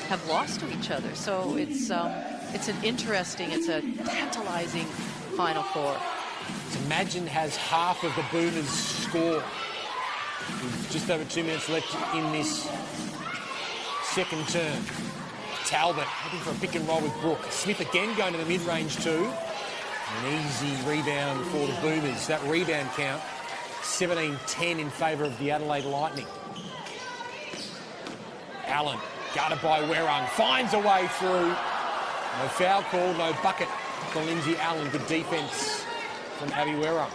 have lost to each other. So it's an interesting, it's a tantalizing Final Four. So Madgen has half of the Boomers' score. With just over 2 minutes left in this second term. Talbot looking for a pick and roll with Brooke. Smith again going to the mid-range too. An easy rebound for the Boomers. That rebound count, 17-10 in favour of the Adelaide Lightning. Allen, guarded by Werung, finds a way through. No foul call, no bucket for Lindsay Allen. Good defence from Abby Werung.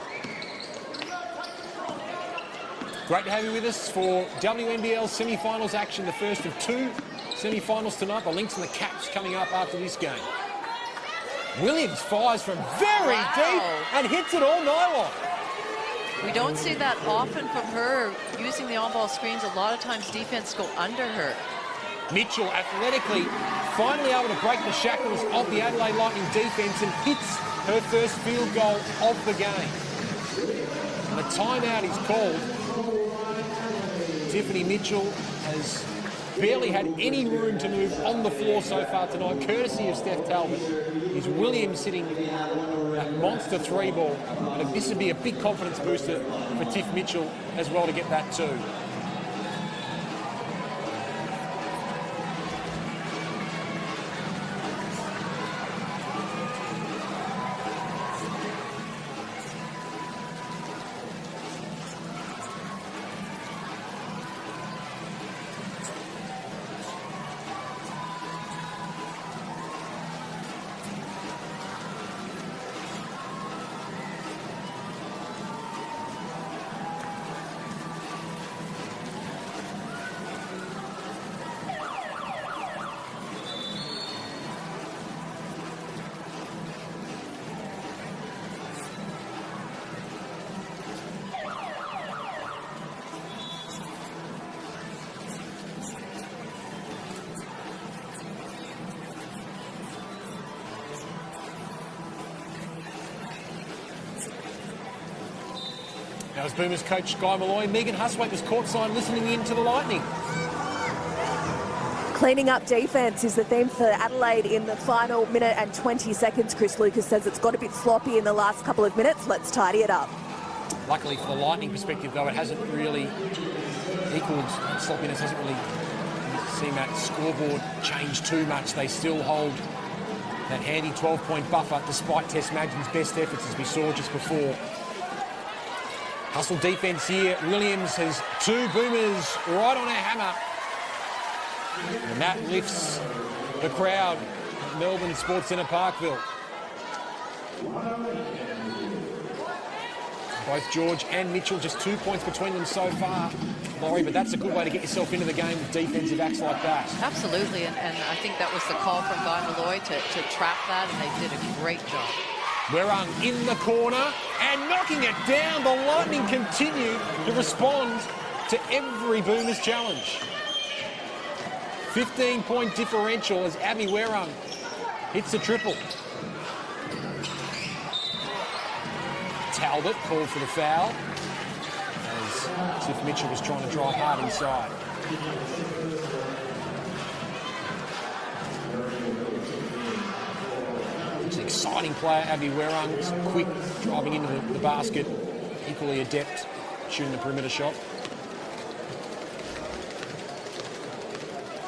Great to have you with us for WNBL semi-finals action, the first of 2 semi-finals tonight. The Lynx and the Caps coming up after this game. Williams fires from very deep and hits it all night long. We don't see that often from her, using the on-ball screens. A lot of times defense go under her. Mitchell athletically finally able to break the shackles of the Adelaide Lightning defence and hits her first field goal of the game. And the timeout is called. Tiffany Mitchell has barely had any room to move on the floor so far tonight, courtesy of Steph Talbot. Is Williams hitting that monster 3-ball. And this would be a big confidence booster for Tiff Mitchell as well to get that too. That was Boomers coach Guy Malloy. Megan Huswaite was courtside listening in to the Lightning. Cleaning up defence is the theme for Adelaide in the final minute and 20 seconds. Chris Lucas says it's got a bit sloppy in the last couple of minutes. Let's tidy it up. Luckily for the Lightning perspective, though, it hasn't really equalled sloppiness, hasn't really seen that scoreboard change too much. They still hold that handy 12-point buffer despite Tess Madgen's best efforts, as we saw just before. Hustle defence here. Williams has 2 Boomers right on a hammer. And that lifts the crowd at Melbourne Sports Centre Parkville. Both George and Mitchell, just 2 points between them so far, Laurie, but that's a good way to get yourself into the game with defensive acts like that. Absolutely, and I think that was the call from Guy Malloy to trap that, and they did a great job. Werung in the corner and knocking it down. The Lightning continue to respond to every Boomers challenge. 15-point differential as Abby Werung hits the triple. Talbot called for the foul as Tiff Mitchell was trying to drive hard inside. It's an exciting player, Abby Werung. It's quick, driving into the basket. Equally adept shooting the perimeter shot.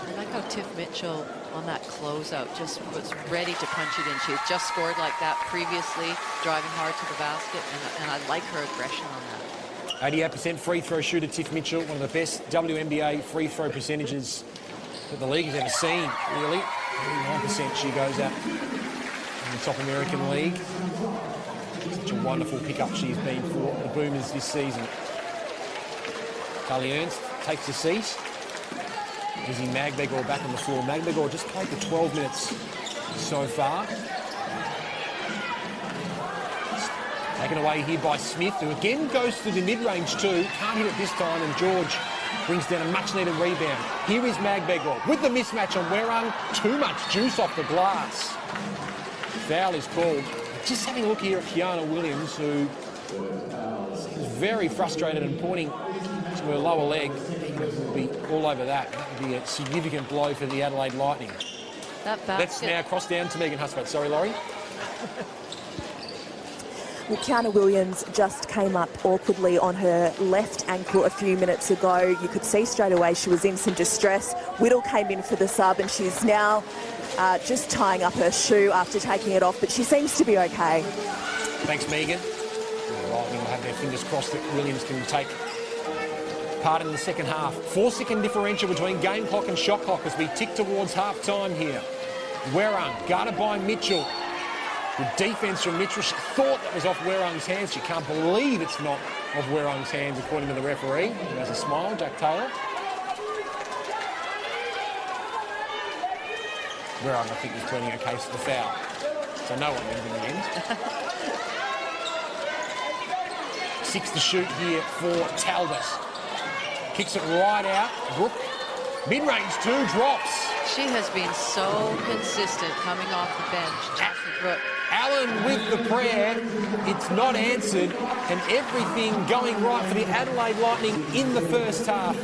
I like how Tiff Mitchell on that closeout just was ready to punch it in. She had just scored like that previously, driving hard to the basket, and I like her aggression on that. 88% free throw shooter Tiff Mitchell, one of the best WNBA free throw percentages that the league has ever seen, really. 89% she goes at in the top American League. Such a wonderful pickup she's been for the Boomers this season. Carly Ernst takes the seat. Izzy Magbegor back on the floor. Magbegor just played for 12 minutes so far. Taken away here by Smith, who again goes to the mid-range too. Can't hit it this time, and George brings down a much-needed rebound. Here is Magbegor with the mismatch on Werung. Too much juice off the glass. Foul is called. Just having a look here at Kiana Williams, who seems very frustrated and pointing to her lower leg. He will be all over that. That would be a significant blow for the Adelaide Lightning. That basket. Let's now cross down to Megan Husband. Sorry, Laurie. Well, Kiana Williams just came up awkwardly on her left ankle a few minutes ago. You could see straight away she was in some distress. Whittle came in for the sub, and she's now just tying up her shoe after taking it off, but she seems to be okay. Thanks, Megan. The Lightning will have their fingers crossed that Williams can take part in the second half. 4-second differential between game clock and shot clock as we tick towards half-time here. Werung guarded by Mitchell. Good defence from Mitchell. She thought that was off Werung's hands. She can't believe it's not off Werung's hands, according to the referee. He has a smile, Jack Taylor. Werung, I think, was pleading a case of the foul. So no one wins in the end. 6 to shoot here for Talbot. Kicks it right out. Brooke. Mid-range 2 drops. She has been so consistent coming off the bench. Jasmine Brooke. Allen with the prayer. It's not answered, and everything going right for the Adelaide Lightning in the first half.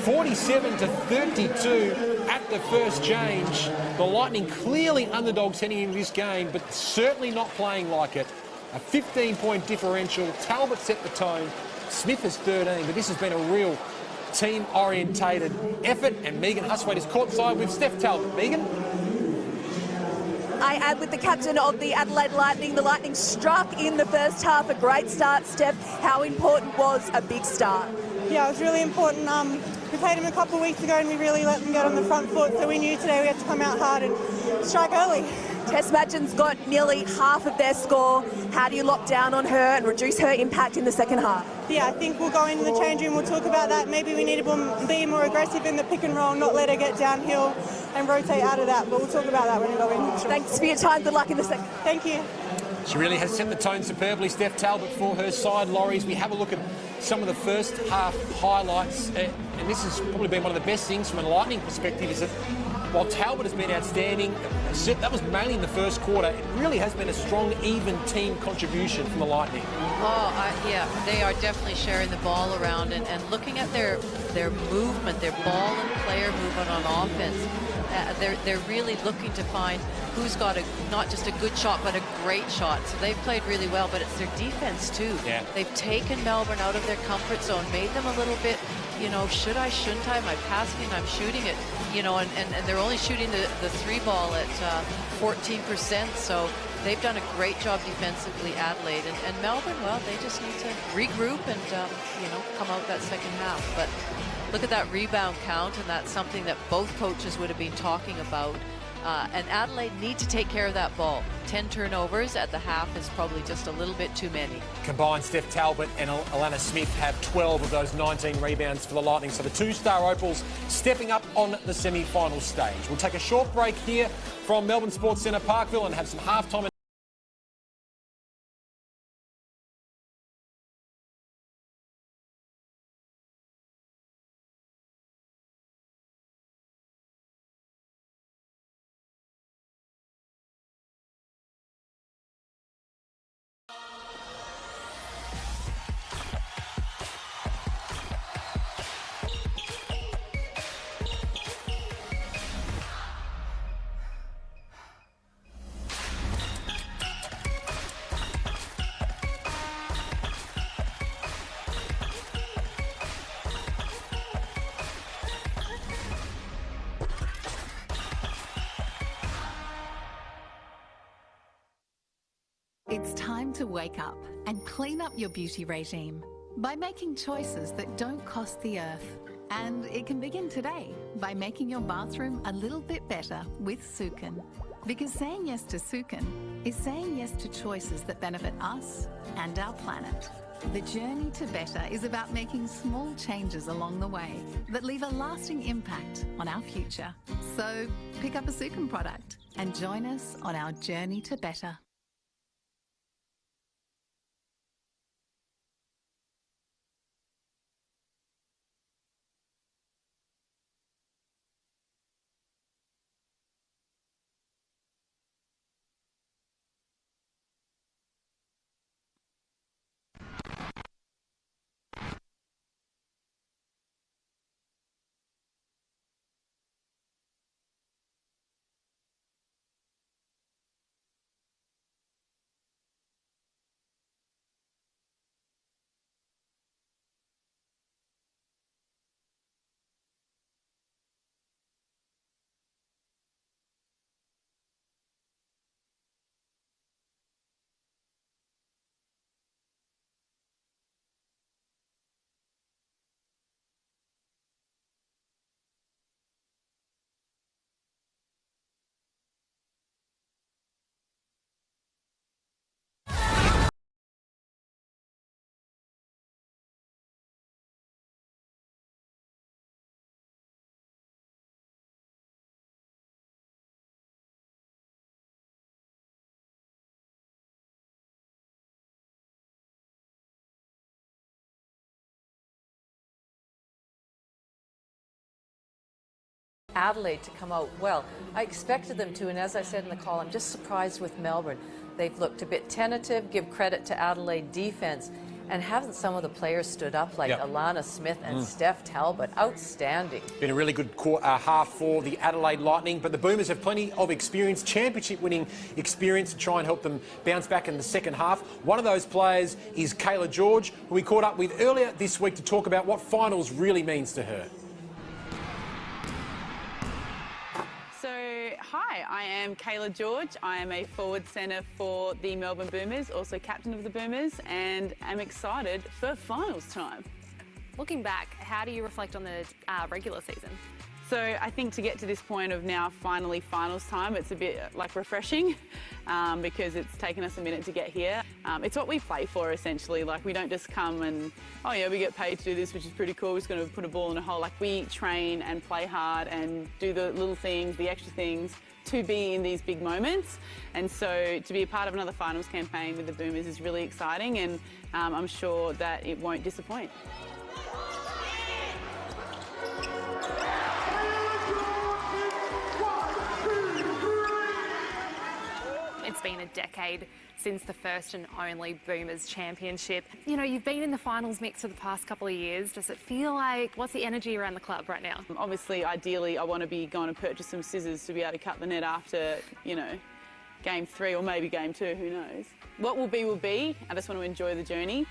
47 to 32 at the first change. The Lightning clearly underdogs heading into this game, but certainly not playing like it. A 15-point differential. Talbot set the tone. Smith has 13, but this has been a real team-orientated effort, and Megan Huswaite is courtside with Steph Talbot. Megan? I add with the captain of the Adelaide Lightning. The Lightning struck in the first half. A great start, Steph. How important was a big start? Yeah, it was really important. We played them a couple of weeks ago and we really let them get on the front foot, so we knew today we had to come out hard and strike early. Tess Madgen's got nearly half of their score. How do you lock down on her and reduce her impact in the second half? Yeah, I think we'll go into the change room, we'll talk about that. Maybe we need to be more aggressive in the pick and roll, not let her get downhill and rotate out of that, but we'll talk about that when we go in. Sure. Thanks for your time. Good luck in the second. Thank you. She really has set the tone superbly, Steph Talbot, for her side. Laurie, we have a look at some of the first half highlights, and this has probably been one of the best things from a Lightning perspective, is that while Talbot has been outstanding, that was mainly in the first quarter, it really has been a strong, even team contribution from the Lightning. Yeah, they are definitely sharing the ball around and looking at their movement, their ball and player movement on offense. They're really looking to find who's got not just a good shot, but a great shot. So they've played really well, but it's their defense too. Yeah. They've taken Melbourne out of their comfort zone, made them a little bit, should I, shouldn't I? Am I passing it? I'm shooting it, and they're only shooting the 3 ball at 14%. So they've done a great job defensively, Adelaide. And Melbourne, well, they just need to regroup and, come out that second half. But look at that rebound count, and that's something that both coaches would have been talking about. And Adelaide need to take care of that ball. 10 turnovers at the half is probably just a little bit too many. Combined, Steph Talbot and Alana Smith have 12 of those 19 rebounds for the Lightning. So the 2-star Opals stepping up on the semi-final stage. We'll take a short break here from Melbourne Sports Centre Parkville and have some halftime. It's time to wake up and clean up your beauty regime by making choices that don't cost the earth. And it can begin today by making your bathroom a little bit better with Sukin. Because saying yes to Sukin is saying yes to choices that benefit us and our planet. The journey to better is about making small changes along the way that leave a lasting impact on our future. So pick up a Sukin product and join us on our journey to better. Adelaide to come out well. I expected them to, and as I said in the call, I'm just surprised with Melbourne. They've looked a bit tentative, give credit to Adelaide defense, and haven't some of the players stood up like Alana Smith and Steph Talbot? Outstanding. Been a really good half for the Adelaide Lightning, but the Boomers have plenty of experience, championship-winning experience to try and help them bounce back in the second half. One of those players is Kayla George, who we caught up with earlier this week to talk about what finals really means to her. Hi, I am Kayla George. I am a forward centre for the Melbourne Boomers, also captain of the Boomers, and I'm excited for finals time. Looking back, how do you reflect on the regular season? So I think to get to this point of now finally finals time, it's a bit like refreshing because it's taken us a minute to get here. It's what we play for essentially. Like we don't just come and, oh yeah, we get paid to do this, which is pretty cool. We're just going to put a ball in a hole. Like we train and play hard and do the little things, the extra things to be in these big moments. And so to be a part of another finals campaign with the Boomers is really exciting, and I'm sure that it won't disappoint. It's been a decade since the first and only Boomers Championship. You know, you've been in the finals mix for the past couple of years. Does it feel like, what's the energy around the club right now? Obviously, ideally, I want to be going to purchase some scissors to be able to cut the net after, you know, game 3 or maybe game 2, who knows. What will be will be. I just want to enjoy the journey.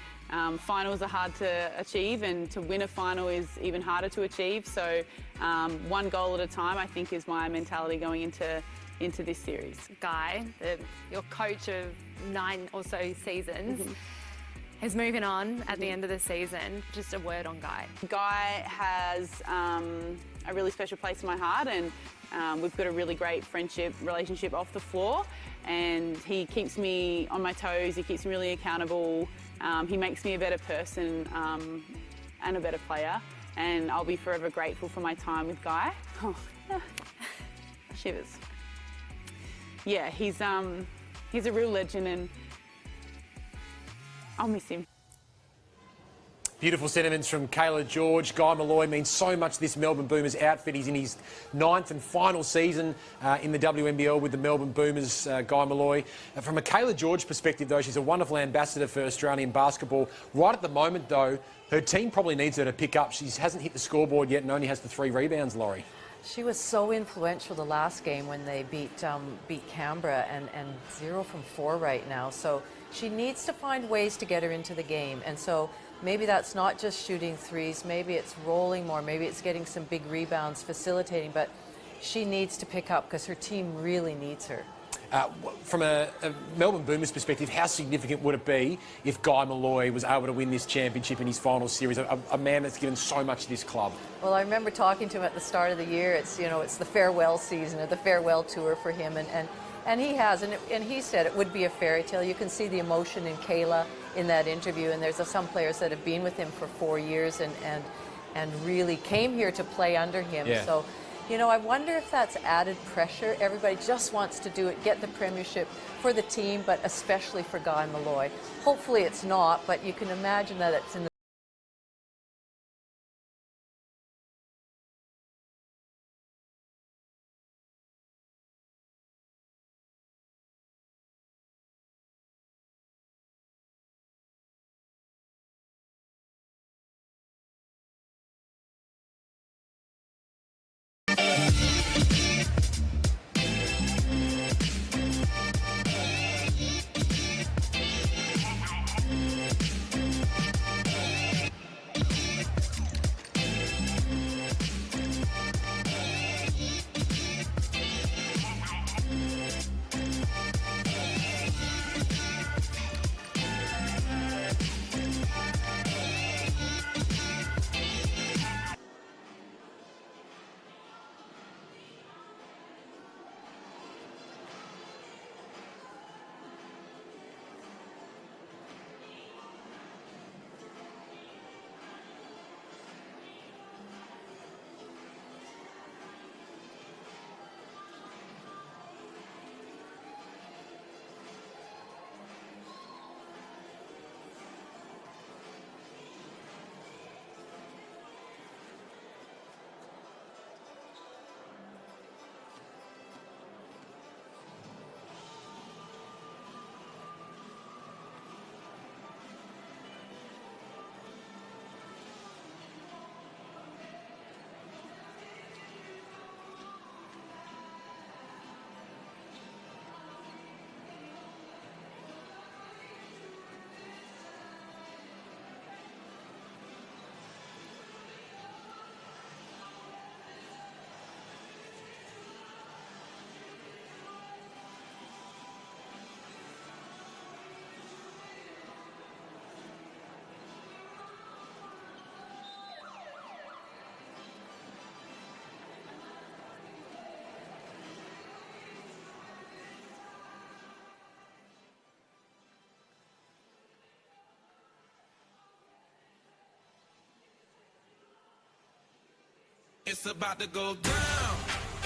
Finals are hard to achieve, and to win a final is even harder to achieve. So one goal at a time, I think, is my mentality going into this series. Guy, your coach of 9 or so seasons, is moving on at the end of the season. Just a word on Guy. Guy has a really special place in my heart, and we've got a really great relationship off the floor, and he keeps me on my toes, he keeps me really accountable, he makes me a better person and a better player, and I'll be forever grateful for my time with Guy. Oh, shivers. Yeah, he's a real legend, and I'll miss him. Beautiful sentiments from Kayla George. Guy Molloy means so much to this Melbourne Boomers outfit. He's in his 9th and final season in the WNBL with the Melbourne Boomers, Guy Molloy. From a Kayla George perspective, though, she's a wonderful ambassador for Australian basketball. Right at the moment, though, her team probably needs her to pick up. She hasn't hit the scoreboard yet and only has the 3 rebounds, Laurie. She was so influential the last game when they beat Canberra, and 0 from 4 right now. So she needs to find ways to get her into the game. And so maybe that's not just shooting threes, maybe it's rolling more, maybe it's getting some big rebounds, facilitating, but she needs to pick up because her team really needs her. From a Melbourne Boomers perspective, how significant would it be if Guy Molloy was able to win this championship in his final series, a man that's given so much to this club? Well, I remember talking to him at the start of the year. It's, you know, it's the farewell season or the farewell tour for him, and And he has, and he said it would be a fairy tale. You can see the emotion in Kayla in that interview, and there's some players that have been with him for 4 years and really came here to play under him. Yeah. So, you know, I wonder if that's added pressure. Everybody just wants to do it, get the premiership for the team, but especially for Guy Malloy. Hopefully it's not, but you can imagine that it's in the It's about to go down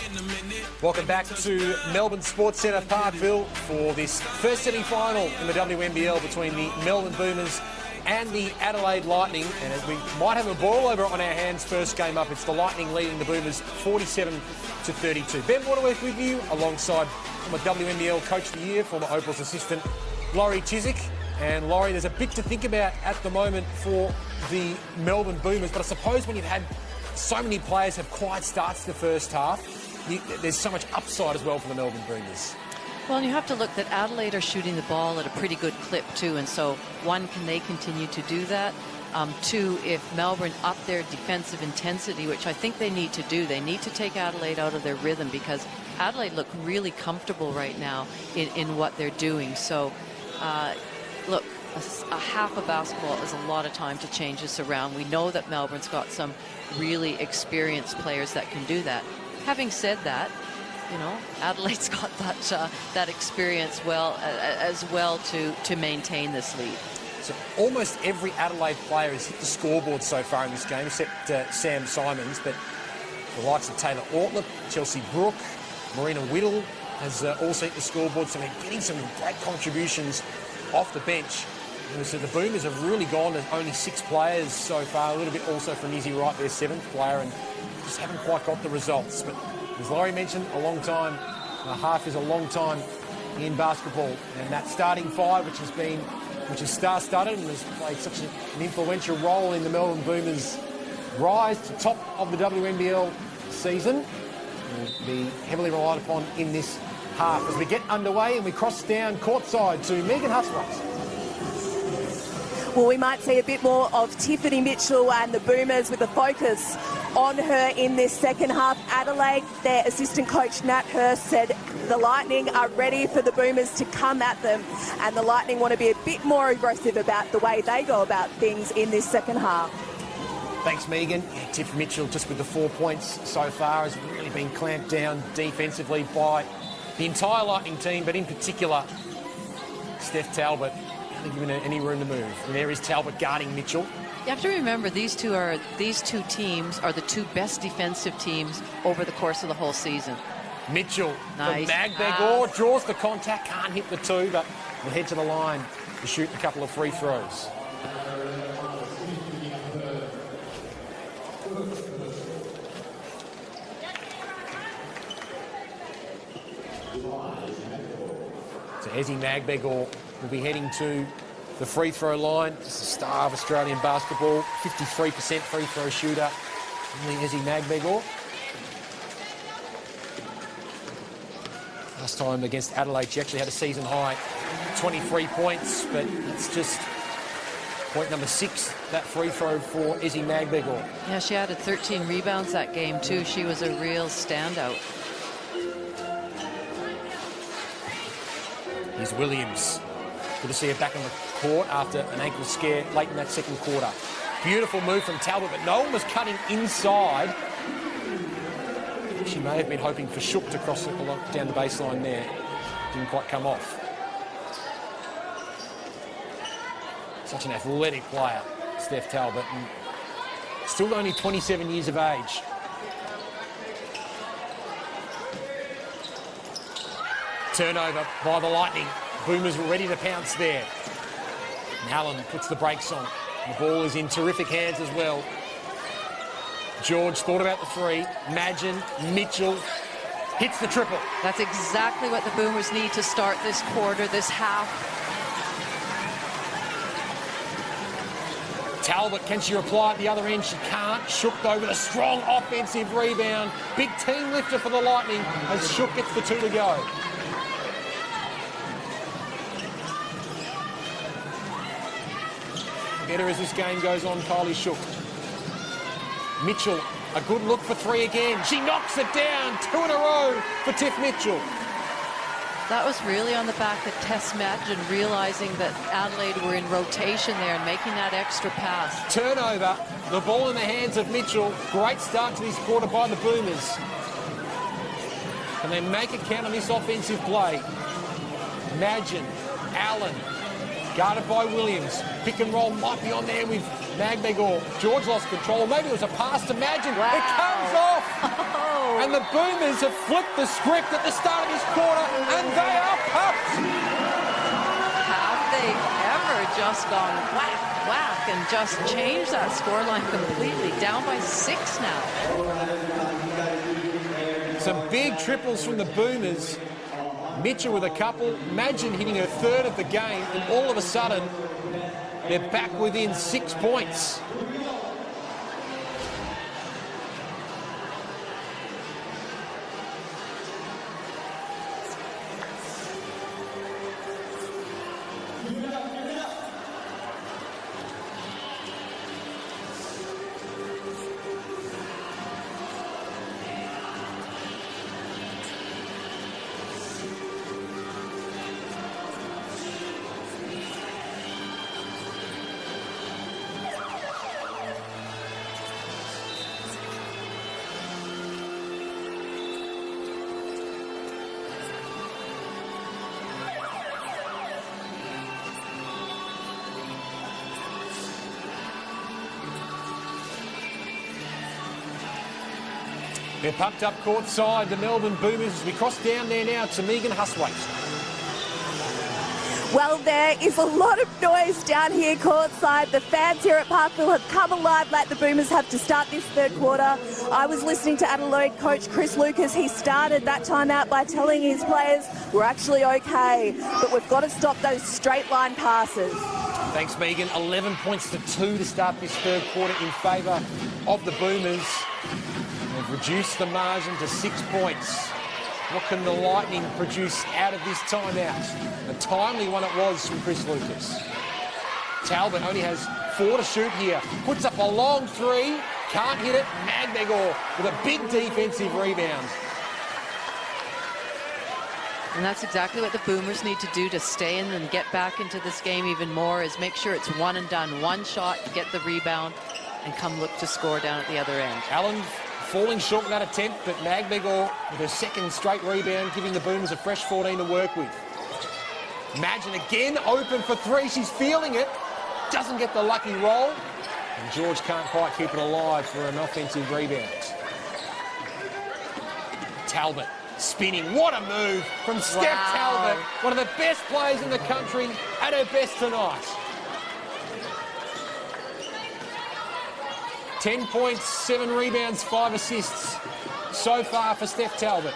in a minute. Welcome back to Melbourne Sports Centre, Parkville, for this first semi-final in the WNBL between the Melbourne Boomers and the Adelaide Lightning. And as we might have a ball over on our hands, first game up, it's the Lightning leading the Boomers 47-32. Ben Waterworth with you, alongside former WNBL Coach of the Year, former Opal's assistant, Laurie Chiswick. And Laurie, there's a bit to think about at the moment for the Melbourne Boomers, but I suppose when you've had so many players have quiet starts to the first half, there's so much upside as well for the Melbourne Boomers. Well, and you have to look that Adelaide are shooting the ball at a pretty good clip too, and so one, can they continue to do that? Two, if Melbourne up their defensive intensity, which I think they need to do, they need to take Adelaide out of their rhythm, because Adelaide look really comfortable right now in what they're doing. So, look, a half of basketball is a lot of time to change this around. We know that Melbourne's got some really experienced players that can do that. Having said that, you know, Adelaide's got that experience as well to maintain this lead. So almost every Adelaide player has hit the scoreboard so far in this game, except Sam Simons, but the likes of Taylor Ortlip, Chelsea Brook, Marina Whittle has also hit the scoreboard, so they're getting some great contributions off the bench. And so the Boomers have really gone to only 6 players so far, a little bit also from Izzy Wright, their 7th player, and just haven't quite got the results. But as Laurie mentioned, a long time, a half is a long time in basketball, and that starting 5, which is star-studded and has played such an influential role in the Melbourne Boomers' rise to top of the WNBL season, will be heavily relied upon in this half as we get underway and we cross down courtside to Megan Hustler. Well, we might see a bit more of Tiffany Mitchell and the Boomers with a focus on her in this second half. Adelaide, their assistant coach Nat Hurst said the Lightning are ready for the Boomers to come at them, and the Lightning want to be a bit more aggressive about the way they go about things in this second half. Thanks, Megan. Yeah, Tiff Mitchell, just with the 4 points so far, has really been clamped down defensively by the entire Lightning team, but in particular, Steph Talbot, not given any room to move. And there is Talbot guarding Mitchell. You have to remember these two teams are the two best defensive teams over the course of the whole season. Mitchell, nice. the Magbegor draws the contact, can't hit the two, but will head to the line to shoot a couple of free throws. So Ezzy Magbegor will be heading to the free throw line. Just a star of Australian basketball, 53% free throw shooter, only Ezzy Magbegor. Last time against Adelaide, she actually had a season high 23 points, but it's just point number 6, that free throw for Ezzy Magbegor. Yeah, she added 13 rebounds that game too. She was a real standout. Here's Williams. Good to see her back on the court after an ankle scare late in that second quarter. Beautiful move from Talbot, but no one was cutting inside. She may have been hoping for Shook to cross down the baseline there. Didn't quite come off. Such an athletic player, Steph Talbot, and still only 27 years of age. Turnover by the Lightning. Boomers were ready to pounce there. And Allen puts the brakes on. The ball is in terrific hands as well. George thought about the three. Madgen, Mitchell hits the triple. That's exactly what the Boomers need to start this quarter, this half. Talbot, can she reply at the other end? She can't. Shook though with a strong offensive rebound. Big team lifter for the Lightning as Shook gets the 2 to go. Better as this game goes on, Kylie Shook. Mitchell, a good look for 3 again. She knocks it down. 2 in a row for Tiff Mitchell. That was really on the back of Tess Madgen realizing that Adelaide were in rotation there and making that extra pass. Turnover, the ball in the hands of Mitchell. Great start to this quarter by the Boomers. Can they make it count on this offensive play? Madgen, Allen, guarded by Williams. Pick and roll might be on there with Magbegor. George lost control. Maybe it was a pass to Madgen. Wow. It comes off. Oh. And the Boomers have flipped the script at the start of this quarter, and they are pumped. Have they ever just gone whack, whack, and just changed that scoreline completely? Down by 6 now. Some big triples from the Boomers. Mitchell with a couple. Madgen hitting her 3rd of the game, and all of a sudden, they're back within 6 points. They're pumped up courtside, the Melbourne Boomers, as we cross down there now to Megan Huswaite. Well, there is a lot of noise down here courtside. The fans here at Parkville have come alive like the Boomers have to start this 3rd quarter. I was listening to Adelaide coach Chris Lucas. He started that timeout by telling his players, we're actually okay, but we've got to stop those straight line passes. Thanks, Megan. 11 points to 2 to start this 3rd quarter in favour of the Boomers. They've reduced the margin to 6 points. What can the Lightning produce out of this timeout? A timely one it was from Chris Lucas. Talbot only has 4 to shoot here. Puts up a long 3. Can't hit it. Magbegor with a big defensive rebound. And that's exactly what the Boomers need to do to stay in and get back into this game even more, is make sure it's one and done. One shot, get the rebound, and come look to score down at the other end. Allen falling short with that attempt, but Magbegor with her second straight rebound, giving the Boomers a fresh 14 to work with. Imagine again, open for three. She's feeling it. Doesn't get the lucky roll. And George can't quite keep it alive for an offensive rebound. Talbot spinning. What a move from Steph Talbot. One of the best players in the country at her best tonight. 10 points, 7 rebounds, 5 assists so far for Steph Talbot.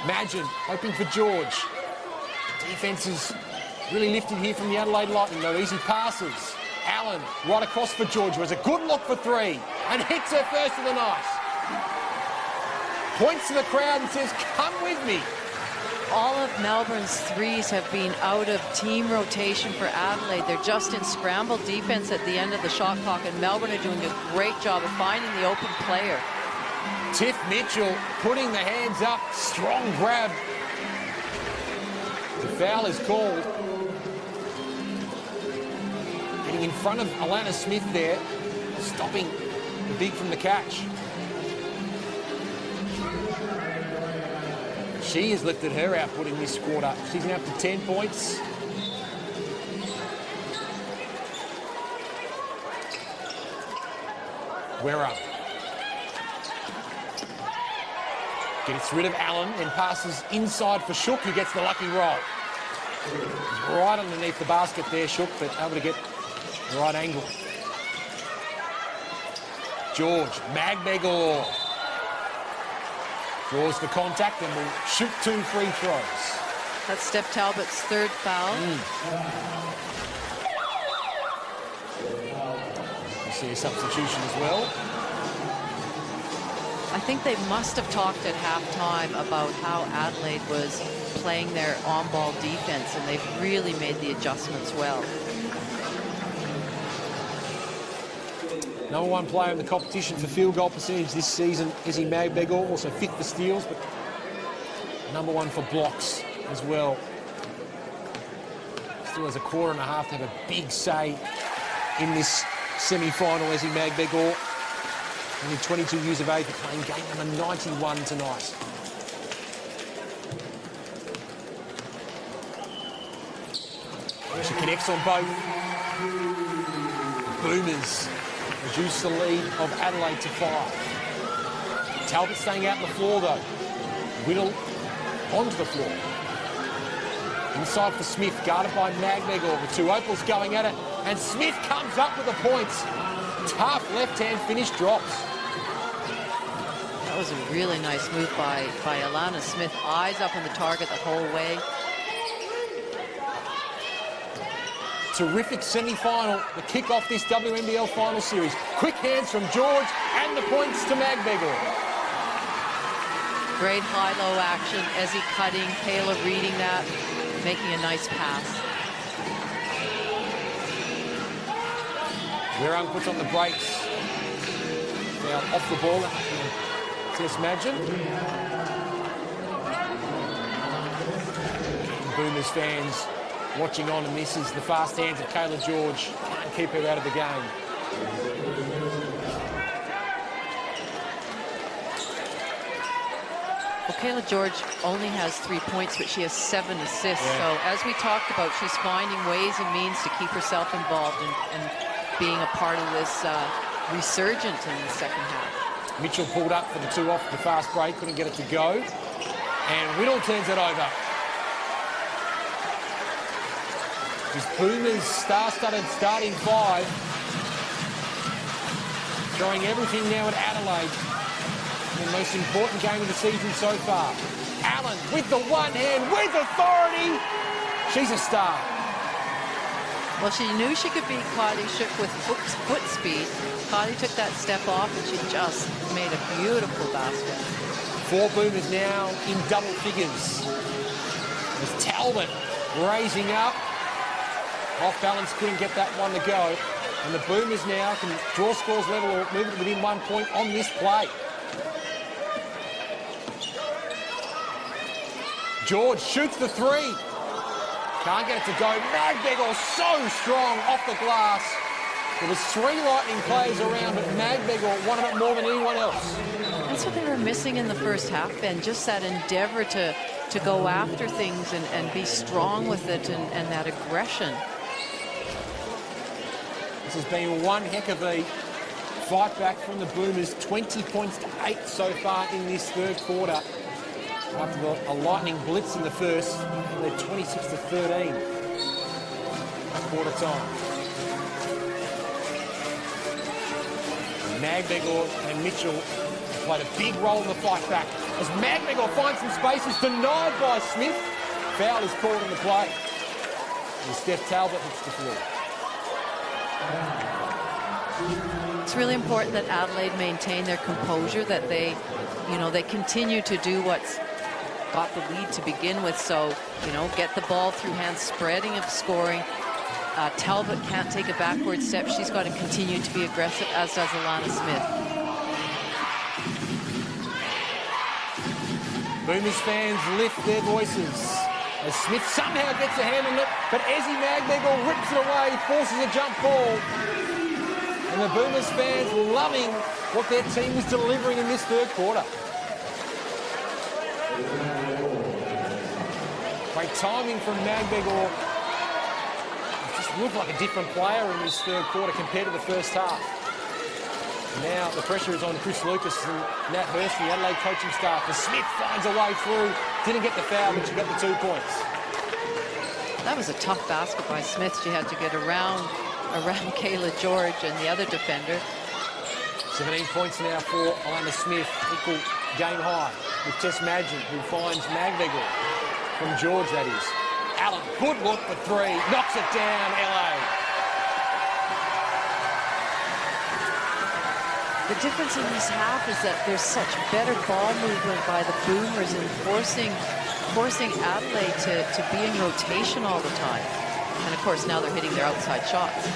Imagine hoping for George. Defence is really lifted here from the Adelaide Lightning. No easy passes. Allen right across for George, who has a good look for three and hits her first of the night. Points to the crowd and says, come with me. All of Melbourne's threes have been out of team rotation for Adelaide. They're just in scramble defense at the end of the shot clock, and Melbourne are doing a great job of finding the open player. Tiff Mitchell putting the hands up, strong grab. The foul is called. Getting in front of Alana Smith there, stopping the big from the catch. She has lifted her output in this quarter. She's now up to 10 points. We're up. Gets rid of Allen and passes inside for Shook, who gets the lucky roll. Right underneath the basket there, Shook, but able to get the right angle. George, Magbegor. Draws the contact and will shoot 2 free throws. That's Steph Talbot's third foul. You see a substitution as well. I think they must have talked at halftime about how Adelaide was playing their on-ball defense, and they've really made the adjustments well. Number 1 player in the competition for field goal percentage this season, Izzy Magbegor, also 5th for steals, but number 1 for blocks as well. Still has a quarter and a half to have a big say in this semi-final, Izzy Magbegor. Only 22 years of age, but playing game number 91 tonight. She connects on both. Boomers reduce the lead of Adelaide to 5. Talbot staying out on the floor though. Whittle onto the floor. Inside for Smith, guarded by Magbegor with 2 opals going at it. And Smith comes up with the points. Tough left-hand finish drops. That was a really nice move by Alana Smith. Eyes up on the target the whole way. Terrific semi-final to kick off this WNBL final series. Quick hands from George and the points to Magbegor. Great high-low action. Ezzy cutting, Kayla reading that, making a nice pass. Wirang puts on the brakes. Now off the ball. Tess Madgen. Boomers fans watching on, and this is the fast hands of Kayla George. Can't keep her out of the game. Well, Kayla George only has 3 points, but she has 7 assists. So as we talked about, she's finding ways and means to keep herself involved and being a part of this resurgent in the second half. Mitchell pulled up for the 2 off the fast break, couldn't get it to go. And Whittle turns it over. This Boomers star-studded starting 5. Throwing everything now at Adelaide. The most important game of the season so far. Allen with the one hand, with authority. She's a star. Well, she knew she could beat Kylie Shook with foot speed. Kylie took that step off and she just made a beautiful basket. 4 Boomers now in double figures. As Talbot raising up. Off balance, couldn't get that one to go. And the Boomers now can draw scores level or move it within 1 point on this play. George shoots the 3. Can't get it to go. Magbegor so strong off the glass. There was 3 Lightning players around, but Magbegor wanted it more than anyone else. That's what they were missing in the first half, Ben, just that endeavor to go after things and be strong with it and that aggression. This has been one heck of a fight back from the Boomers. 20 points to 8 so far in this third quarter. After a Lightning blitz in the first, they're 26 to 13 at quarter time. Magbegor and Mitchell played a big role in the fight back. As Magbegor finds some space, is denied by Smith. Foul is called in the play. And Steph Talbot hits the floor. It's really important that Adelaide maintain their composure, that they continue to do what's got the lead to begin with. So, get the ball through hands, spreading of scoring. Talbot can't take a backward step. She's got to continue to be aggressive, as does Alana Smith. Boomers fans lift their voices as Smith somehow gets a hand on it, but Ezzy Magbegor rips it away, forces a jump ball. And the Boomers fans loving what their team is delivering in this third quarter. Great timing from Magbegor. Just looked like a different player in this third quarter compared to the first half. Now the pressure is on Chris Lucas and Nat Hurst, the Adelaide coaching staff. As Smith finds a way through. Didn't get the foul, but she got the 2 points. That was a tough basket by Smith. She had to get around Kayla George and the other defender. 17 points now for Alana Smith. Equal game high with Tess Madgen, who finds Magbegor from George, that is. Allen, good look for 3. Knocks it down, LA. The difference in this half is that there's such better ball movement by the Boomers in forcing Adelaide to be in rotation all the time. And of course, now they're hitting their outside shots.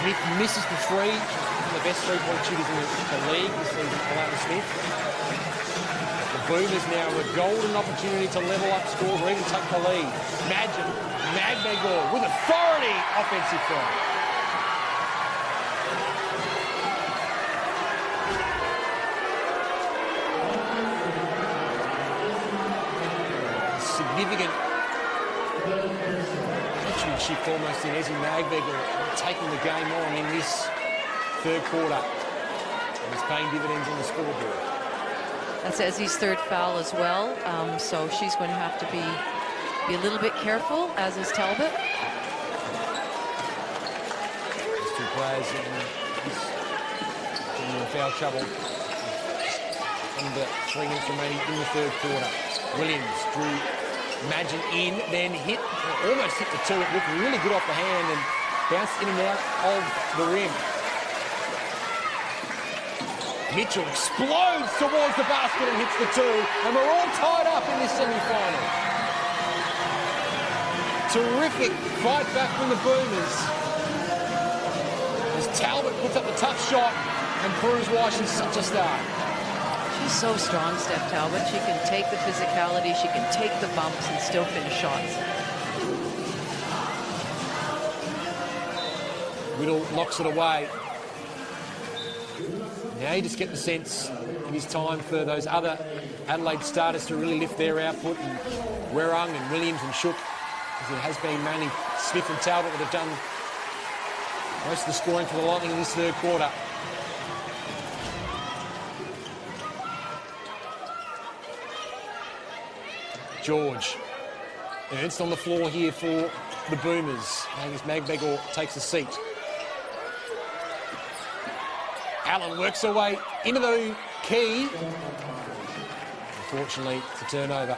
Smith misses the 3. One of the best 3-point shooters in the league this season, Alana Smith. The Boomers now have a golden opportunity to level up scores or even take the lead. Madgen, Magbegor with authority, offensive foul. Significant attitude shift almost in Ezzy Magbegor taking the game on in this third quarter. And it's paying dividends on the scoreboard. That's Ezzy's 3rd foul as well, so she's going to have to be a little bit careful, as is Talbot. These 2 players in foul trouble. Under 3 minutes remaining in the third quarter. Williams drew Madgen in, then almost hit the 2. It looked really good off the hand and bounced in and out of the rim. Mitchell explodes towards the basket and hits the 2, and we're all tied up in this semi-final. Terrific fight back from the Boomers. As Talbot puts up a tough shot and proves why she's such a star. She's so strong, Steph Talbot. She can take the physicality, she can take the bumps and still finish shots. Whittle knocks it away. Now you just get the sense it is time for those other Adelaide starters to really lift their output. And Werung and Williams and Shook, as it has been mainly Smith and Talbot that have done most of the scoring for the Lightning in this third quarter. George. Ernst on the floor here for the Boomers. As Magbegor takes a seat. Allen works her way into the key. Unfortunately, it's a turnover.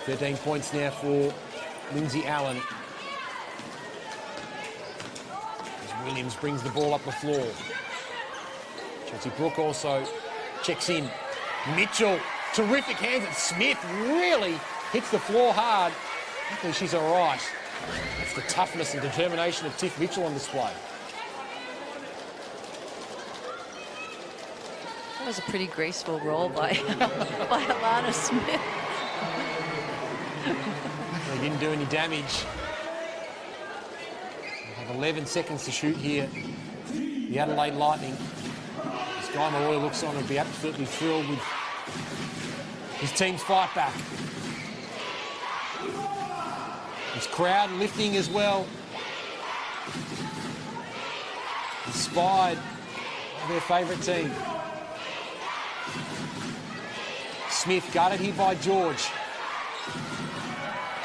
"13 points now for Lindsay Allen. As Williams brings the ball up the floor. Chelsea Brook also checks in. Mitchell, terrific hands at Smith, really hits the floor hard. Luckily she's all right. That's the toughness and determination of Tiff Mitchell on display. That was a pretty graceful roll by Alana Smith. They didn't do any damage. They have 11 seconds to shoot here. The Adelaide Lightning. This guy Malloy looks on and be absolutely thrilled with his team's fight back. His crowd lifting as well. Inspired by their favourite team. Smith guarded here by George.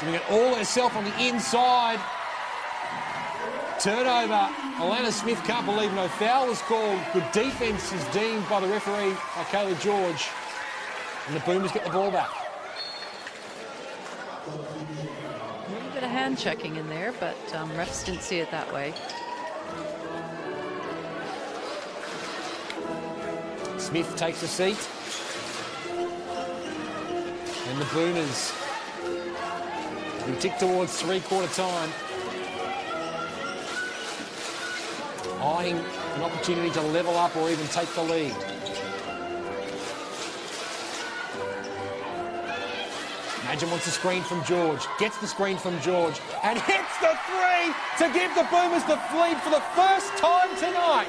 Doing it all herself on the inside. Turnover. Alana Smith can't believe no foul was called. Good defence is deemed by the referee, by Kayla George. And the Boomers get the ball back. A little bit of hand checking in there, but refs didn't see it that way. Smith takes a seat. And the Boomers we tick towards three-quarter time. Eyeing an opportunity to level up or even take the lead. Madgen wants a screen from George. Gets the screen from George. And hits the three to give the Boomers the lead for the first time tonight.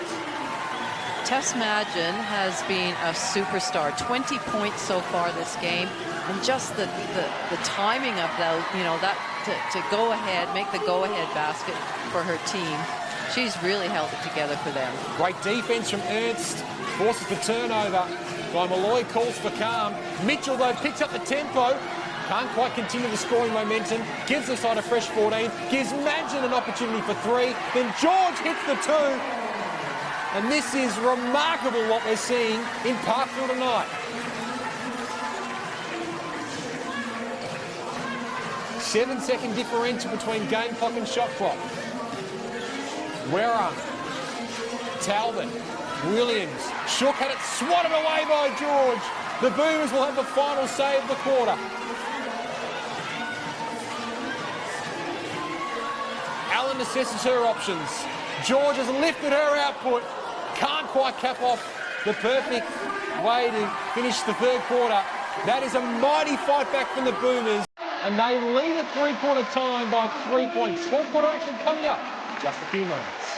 Tess Madgen has been a superstar. 20 points so far this game. And just the timing of that, you know, that to go ahead, make the go-ahead basket for her team. She's really held it together for them. Great defense from Ernst. Forces the turnover. Guy Malloy calls for calm. Mitchell, though, picks up the tempo. Can't quite continue the scoring momentum. Gives the side a fresh 14. Gives Madgen an opportunity for three. Then George hits the two. And this is remarkable what we're seeing in Parkville tonight. 7-second differential between game clock and shot clock. Werra, Talbot, Williams. Shook had it swatted away by George. The Boomers will have the final save of the quarter. Allen assesses her options. George has lifted her output. Can't quite cap off the perfect way to finish the third quarter. That is a mighty fight back from the Boomers. And they lead at three-quarter time by 3 points. Fourth quarter action coming up. Just a few moments.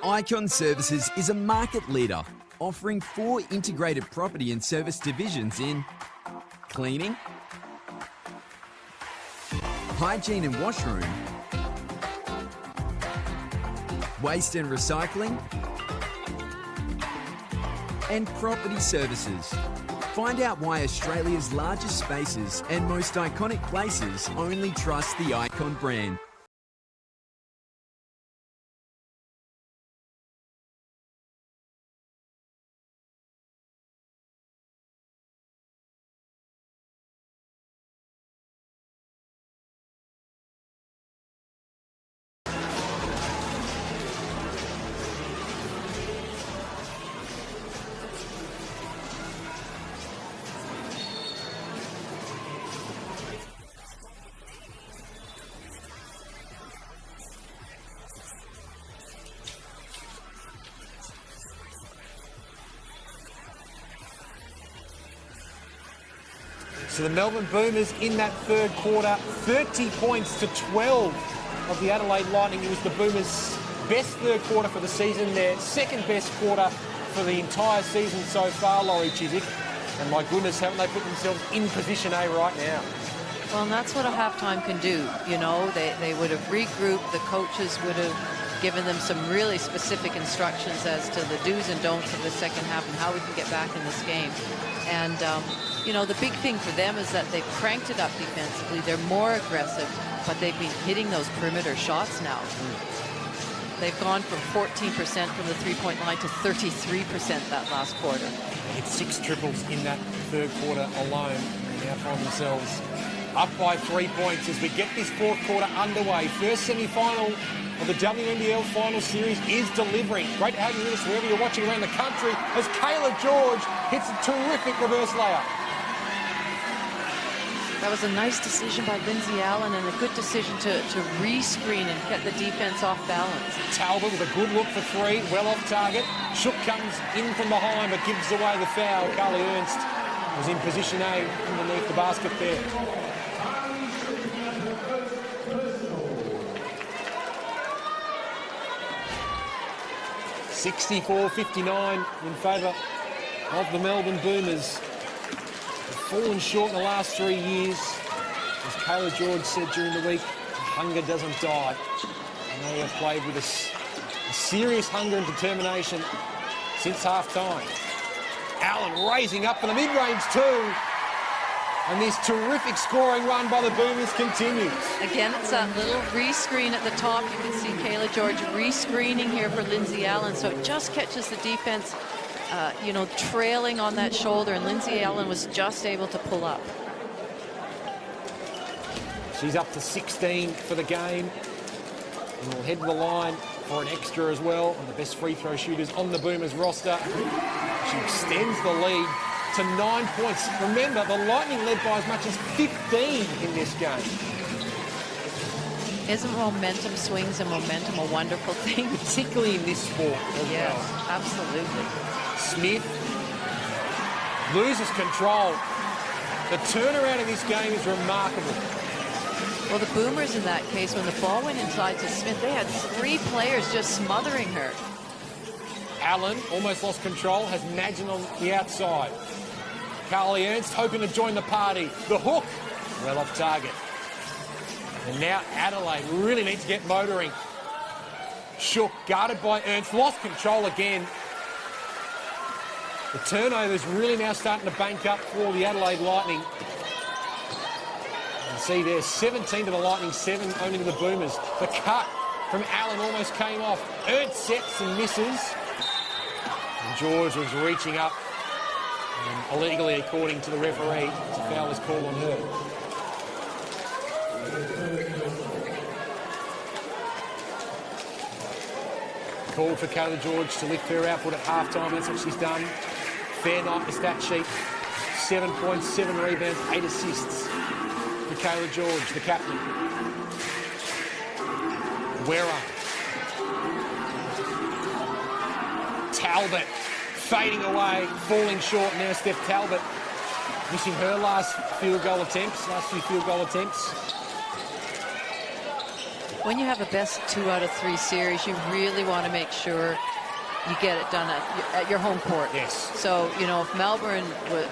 Icon Services is a market leader, offering 4 integrated property and service divisions in cleaning, hygiene and washroom, waste and recycling, and property services. Find out why Australia's largest spaces and most iconic places only trust the Icon brand. So the Melbourne Boomers in that third quarter, 30 points to 12 of the Adelaide Lightning. It was the Boomers' best third quarter for the season, their second best quarter for the entire season so far, Laurie Chiswick. And my goodness, haven't they put themselves in position A right now? Well, and that's what a halftime can do. You know, they would have regrouped, the coaches would have given them some really specific instructions as to the do's and don'ts of the second half and how we can get back in this game. And, you know, the big thing for them is that they've cranked it up defensively. They're more aggressive, but they've been hitting those perimeter shots now. They've gone from 14% from the three-point line to 33% that last quarter. They hit 6 triples in that third quarter alone. They now find themselves up by 3 points as we get this fourth quarter underway. First semi-final of the WNBL final series is delivering. Great to have you with us wherever you're watching around the country as Kayla George hits a terrific reverse layup. That was a nice decision by Lindsay Allen and a good decision to re-screen and get the defense off balance. Talbot with a good look for 3, well off target. Shook comes in from behind but gives away the foul. Carly Ernst was in position A underneath the basket there. (64-59) in favour of the Melbourne Boomers. They've fallen short in the last 3 years. As Kayla George said during the week, hunger doesn't die. And they have played with a serious hunger and determination since half-time. Allen raising up for the mid-range too. And this terrific scoring run by the Boomers continues. Again, it's that little re-screen at the top. You can see Kayla George re-screening here for Lindsay Allen. So it just catches the defense, you know, trailing on that shoulder. And Lindsay Allen was just able to pull up. She's up to 16 for the game. And will head to the line for an extra as well. One of the best free throw shooters on the Boomers roster. She extends the lead to 9 points. Remember, the Lightning led by as much as 15 in this game. Isn't momentum swings and momentum a wonderful thing? Particularly in this sport as yes, well. Absolutely. Smith loses control. The turnaround in this game is remarkable. Well, the Boomers in that case, when the ball went inside to Smith, they had 3 players just smothering her. Allen almost lost control, has Madgen on the outside. Carly Ernst hoping to join the party. The hook, well off target. And now Adelaide really needs to get motoring. Shook, guarded by Ernst, lost control again. The turnovers really now starting to bank up for the Adelaide Lightning. You see there, 17 to the Lightning, 7 only to the Boomers. The cut from Allen almost came off. Ernst sets and misses. And George was reaching up. And illegally, according to the referee, a foul was called on her. Call for Kayla George to lift her output at half-time. That's what she's done. Fair night, the stat sheet. 7 points, 7 rebounds, 8 assists for Kayla George, the captain. Wera. Talbot fading away, falling short. Now Steph Talbot missing her last few field goal attempts. When you have a best 2 out of 3 series, you really want to make sure you get it done at your home court. Yes. So, you know, if Melbourne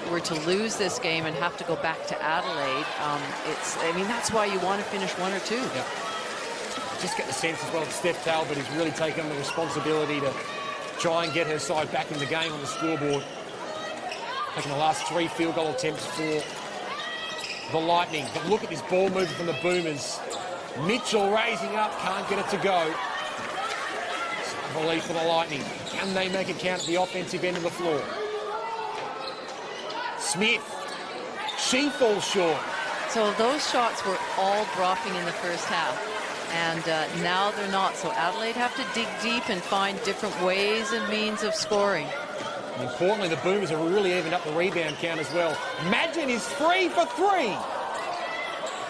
were to lose this game and have to go back to Adelaide, I mean, that's why you want to finish 1 or 2. Yeah. Just get the sense as well that Steph Talbot is really taking on the responsibility to try and get her side back in the game on the scoreboard. Taking the last 3 field goal attempts for the Lightning. But look at this ball movement from the Boomers. Mitchell raising up, can't get it to go. Relief for the Lightning. Can they make it count at the offensive end of the floor? Smith. She falls short. So those shots were all dropping in the first half. And now they're not. So Adelaide have to dig deep and find different ways and means of scoring. And importantly, the Boomers have really evened up the rebound count as well. Madgen is 3 for 3.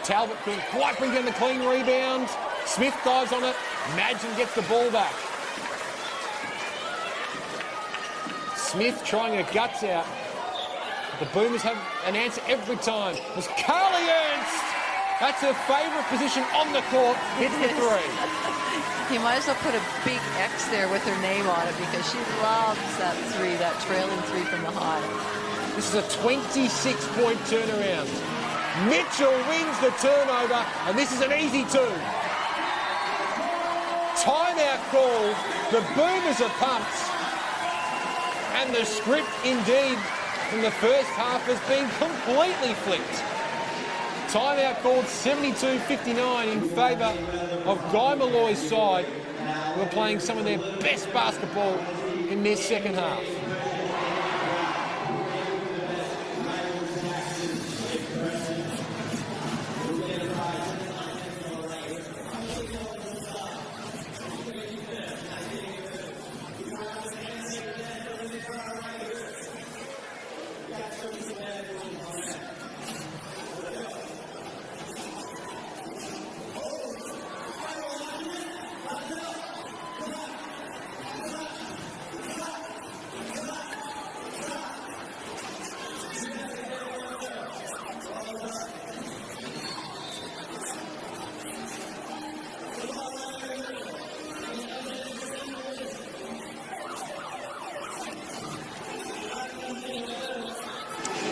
Talbot couldn't quite bring down the clean rebound. Smith dives on it. Madgen gets the ball back. Smith trying her guts out. The Boomers have an answer every time. It was Carly Ernst. That's her favourite position on the court. Hits the 3. You might as well put a big X there with her name on it because she loves that 3, that trailing 3 from the high. This is a 26-point turnaround. Mitchell wins the turnover, and this is an easy 2. Timeout call. The Boomers are pumped. And the script, indeed, from the first half has been completely flipped. Timeout called 72-59 in favour of Guy Malloy's side, who are playing some of their best basketball in this second half.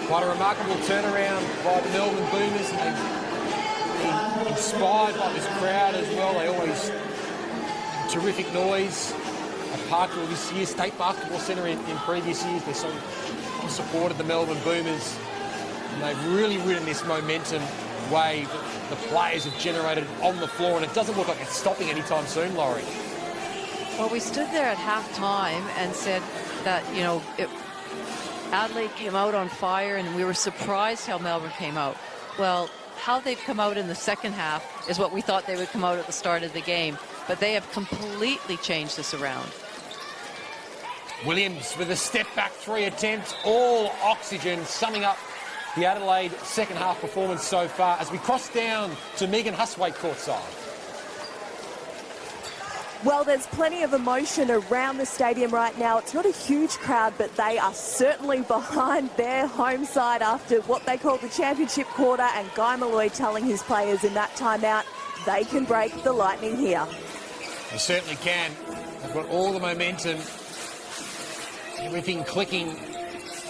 Quite a remarkable turnaround by the Melbourne Boomers. They've been inspired by this crowd as well. They always terrific noise at Parkville this year. State Basketball Centre in previous years. They so supported the Melbourne Boomers. And they've really ridden this momentum wave that the players have generated on the floor. And it doesn't look like it's stopping anytime soon, Laurie. Well, we stood there at half-time and said that, you know, Adelaide came out on fire and we were surprised how Melbourne came out. Well, how they've come out in the second half is what we thought they would come out at the start of the game. But they have completely changed this around. Williams with a step-back 3 attempt, all oxygen, summing up the Adelaide second half performance so far as we cross down to Megan Huswaite courtside. Well, there's plenty of emotion around the stadium right now. It's not a huge crowd, but they are certainly behind their home side after what they call the championship quarter, and Guy Malloy telling his players in that timeout they can break the Lightning here. They certainly can. They've got all the momentum, everything clicking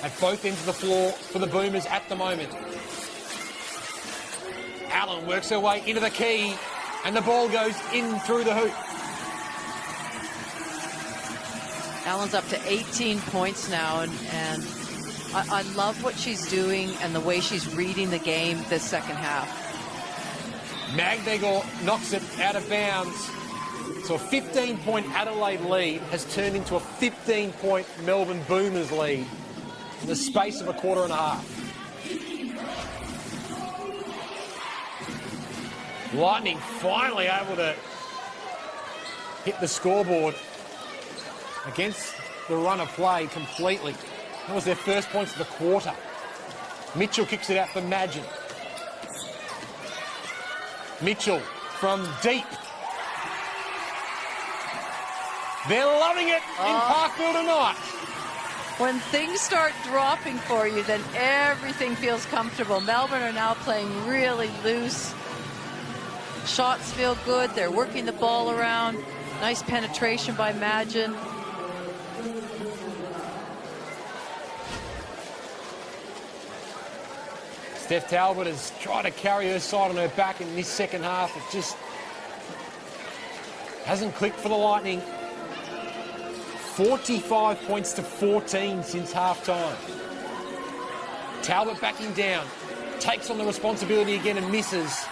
at both ends of the floor for the Boomers at the moment. Allen works her way into the key, and the ball goes in through the hoop. Allen's up to 18 points now, and I love what she's doing and the way she's reading the game this second half. Magdegar knocks it out of bounds. So a 15-point Adelaide lead has turned into a 15-point Melbourne Boomers lead in the space of a quarter and a half. Lightning finally able to hit the scoreboard against the run of play completely. That was their first points of the quarter. Mitchell kicks it out for Madgen. Mitchell from deep. They're loving it in Parkville tonight. When things start dropping for you, then everything feels comfortable. Melbourne are now playing really loose. Shots feel good. They're working the ball around. Nice penetration by Madgen. Steph Talbot has tried to carry her side on her back in this second half. It just hasn't clicked for the Lightning. 45 points to 14 since half-time. Talbot backing down, takes on the responsibility again and misses.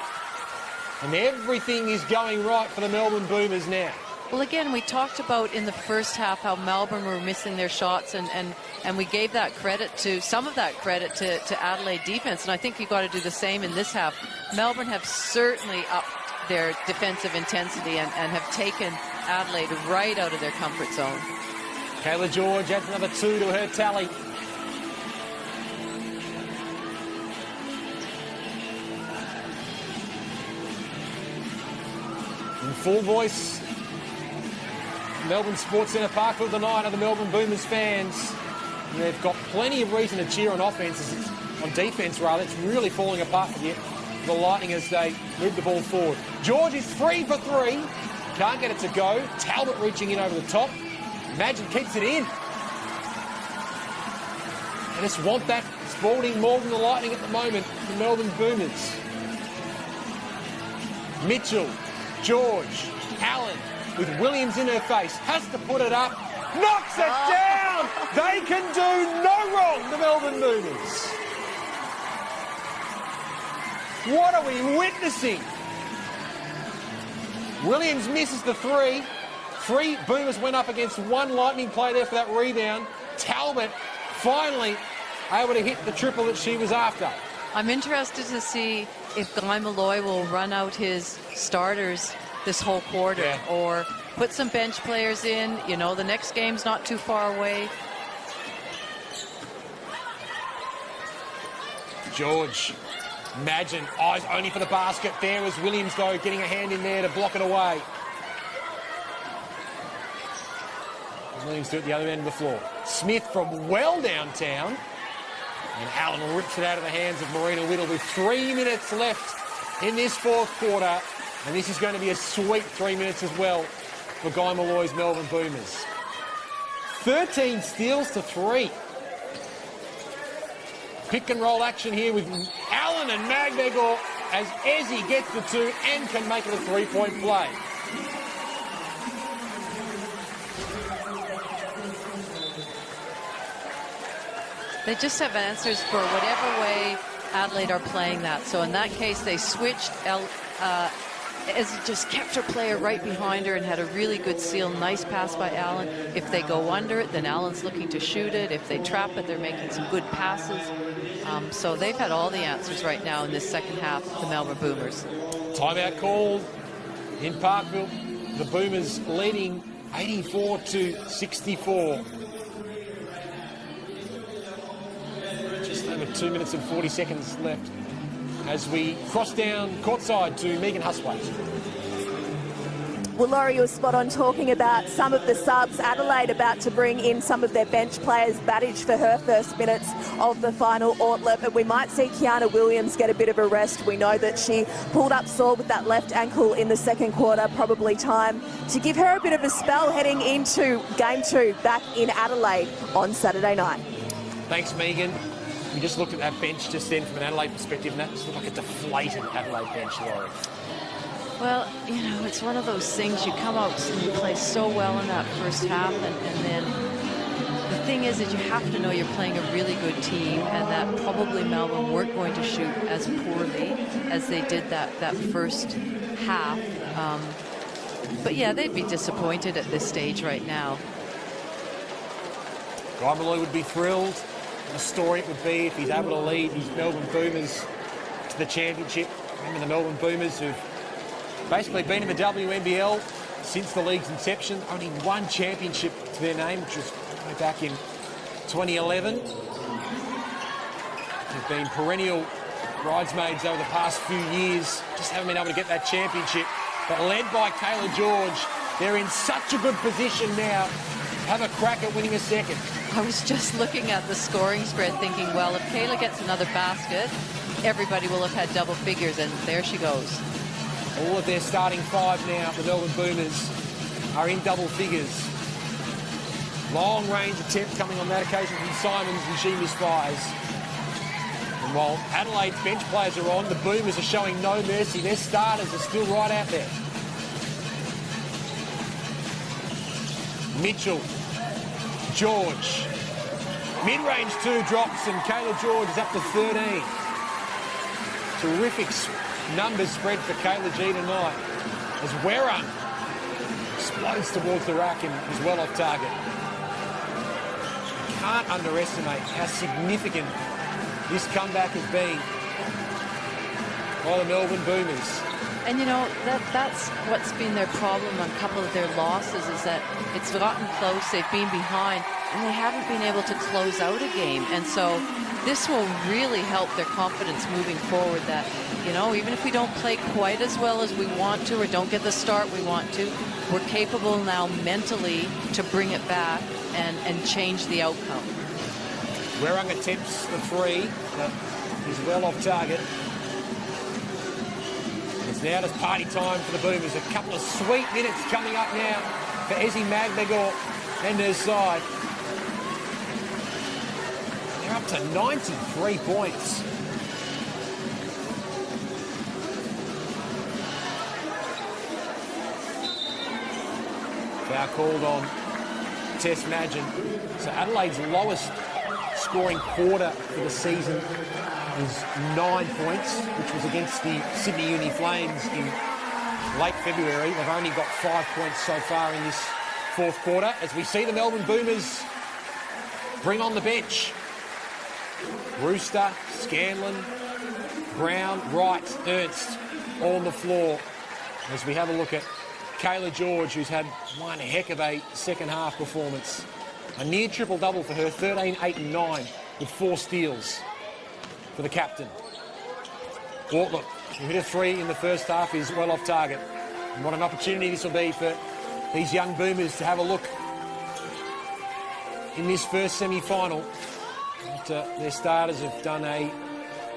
And everything is going right for the Melbourne Boomers now. Well, again, we talked about in the first half how Melbourne were missing their shots, and we gave that credit to, some of that credit to Adelaide defense, and I think you've got to do the same in this half. Melbourne have certainly upped their defensive intensity and have taken Adelaide right out of their comfort zone. Kayla George adds another 2 to her tally. In full voice, Melbourne Sports Centre Parkville tonight are the Melbourne Boomers fans. And they've got plenty of reason to cheer on offense, on defence rather. It's really falling apart for the Lightning as they move the ball forward. George is 3 for 3. Can't get it to go. Talbot reaching in over the top. Madgen keeps it in. They just want that Spalding more than the Lightning at the moment, the Melbourne Boomers. Mitchell, George, Allen, with Williams in her face. Has to put it up. Knocks it down. They can do no wrong, the Melbourne Boomers. What are we witnessing? Williams misses the three. 3 Boomers went up against 1 Lightning play there for that rebound. Talbot finally able to hit the triple that she was after. I'm interested to see if Guy Malloy will run out his starters this whole quarter or put some bench players in. You know, the next game's not too far away. George, imagine, eyes only for the basket. There was Williams, though, getting a hand in there to block it away. Williams do it at the other end of the floor. Smith from well downtown. And Allen rips it out of the hands of Marina Whittle with 3 minutes left in this fourth quarter. And this is going to be a sweet 3 minutes as well for Guy Malloy's Melbourne Boomers. 13 steals to 3. Pick and roll action here with Allen and Magbegor as Ezzy gets the 2 and can make it a 3-point play. They just have answers for whatever way Adelaide are playing that. So in that case, they switched. Ezzy just kept her player right behind her and had a really good seal. Nice pass by Allen. If they go under it, then Allen's looking to shoot it. If they trap it, they're making some good passes. So they've had all the answers right now in this second half, the Melbourne Boomers. Timeout called in Parkville. The Boomers leading 84-64. Just over 2 minutes and 40 seconds left as we cross down courtside to Megan Huswaite. Well, Laurie, you were spot on talking about some of the subs. Adelaide about to bring in some of their bench players. Badage for her first minutes of the final Ortlip. And we might see Kiana Williams get a bit of a rest. We know that she pulled up sore with that left ankle in the second quarter. Probably time to give her a bit of a spell heading into Game 2 back in Adelaide on Saturday night. Thanks, Megan. We just looked at that bench just then from an Adelaide perspective, and that just looked like a deflated Adelaide bench, Laurie. Well, you know, it's one of those things. You come out and you play so well in that first half, and then the thing is that you have to know you're playing a really good team, and that probably Melbourne weren't going to shoot as poorly as they did that first half. But yeah, they'd be disappointed at this stage right now. Guy Malloy would be thrilled. What a story it would be if he's able to lead his Melbourne Boomers to the championship. Remember the Melbourne Boomers who've basically been in the WNBL since the league's inception. Only 1 championship to their name, which was way back in 2011. They've been perennial bridesmaids over the past few years. Just haven't been able to get that championship. But led by Kayla George, they're in such a good position now to have a crack at winning a second. I was just looking at the scoring spread thinking, well, if Kayla gets another basket, everybody will have had double figures, and there she goes. All of their starting 5 now, the Melbourne Boomers, are in double figures. Long range attempt coming on that occasion from Simons, and she misfires. And while Adelaide's bench players are on, the Boomers are showing no mercy. Their starters are still right out there. Mitchell, George, mid-range 2 drops, and Kayla George is up to 13. Terrific numbers spread for Kayla G tonight as Werrung explodes towards the rack and is well off target. Can't underestimate how significant this comeback has been by the Melbourne Boomers. And you know, that's what's been their problem on a couple of their losses, is that it's gotten close, they've been behind, and they haven't been able to close out a game. And so this will really help their confidence moving forward, that, you know, even if we don't play quite as well as we want to or don't get the start we want to, we're capable now mentally to bring it back and change the outcome. Werrung attempts the 3, but he's well off target. It's now just party time for the Boomers. A couple of sweet minutes coming up now for Ezzy Magbegor and her side. They're up to 93 points. Foul called on Tess Madgen. So Adelaide's lowest scoring quarter for the season is 9 points, which was against the Sydney Uni Flames in late February. They've only got 5 points so far in this fourth quarter, as we see the Melbourne Boomers bring on the bench. Brewster, Scanlon, Brown, Wright, Ernst, all on the floor. As we have a look at Kayla George, who's had one heck of a second-half performance. A near triple-double for her, 13, 8 and 9, with 4 steals for the captain. Wortlop, who hit a 3 in the first half, is well off target. And what an opportunity this will be for these young Boomers to have a look in this first semi-final. Their starters have done a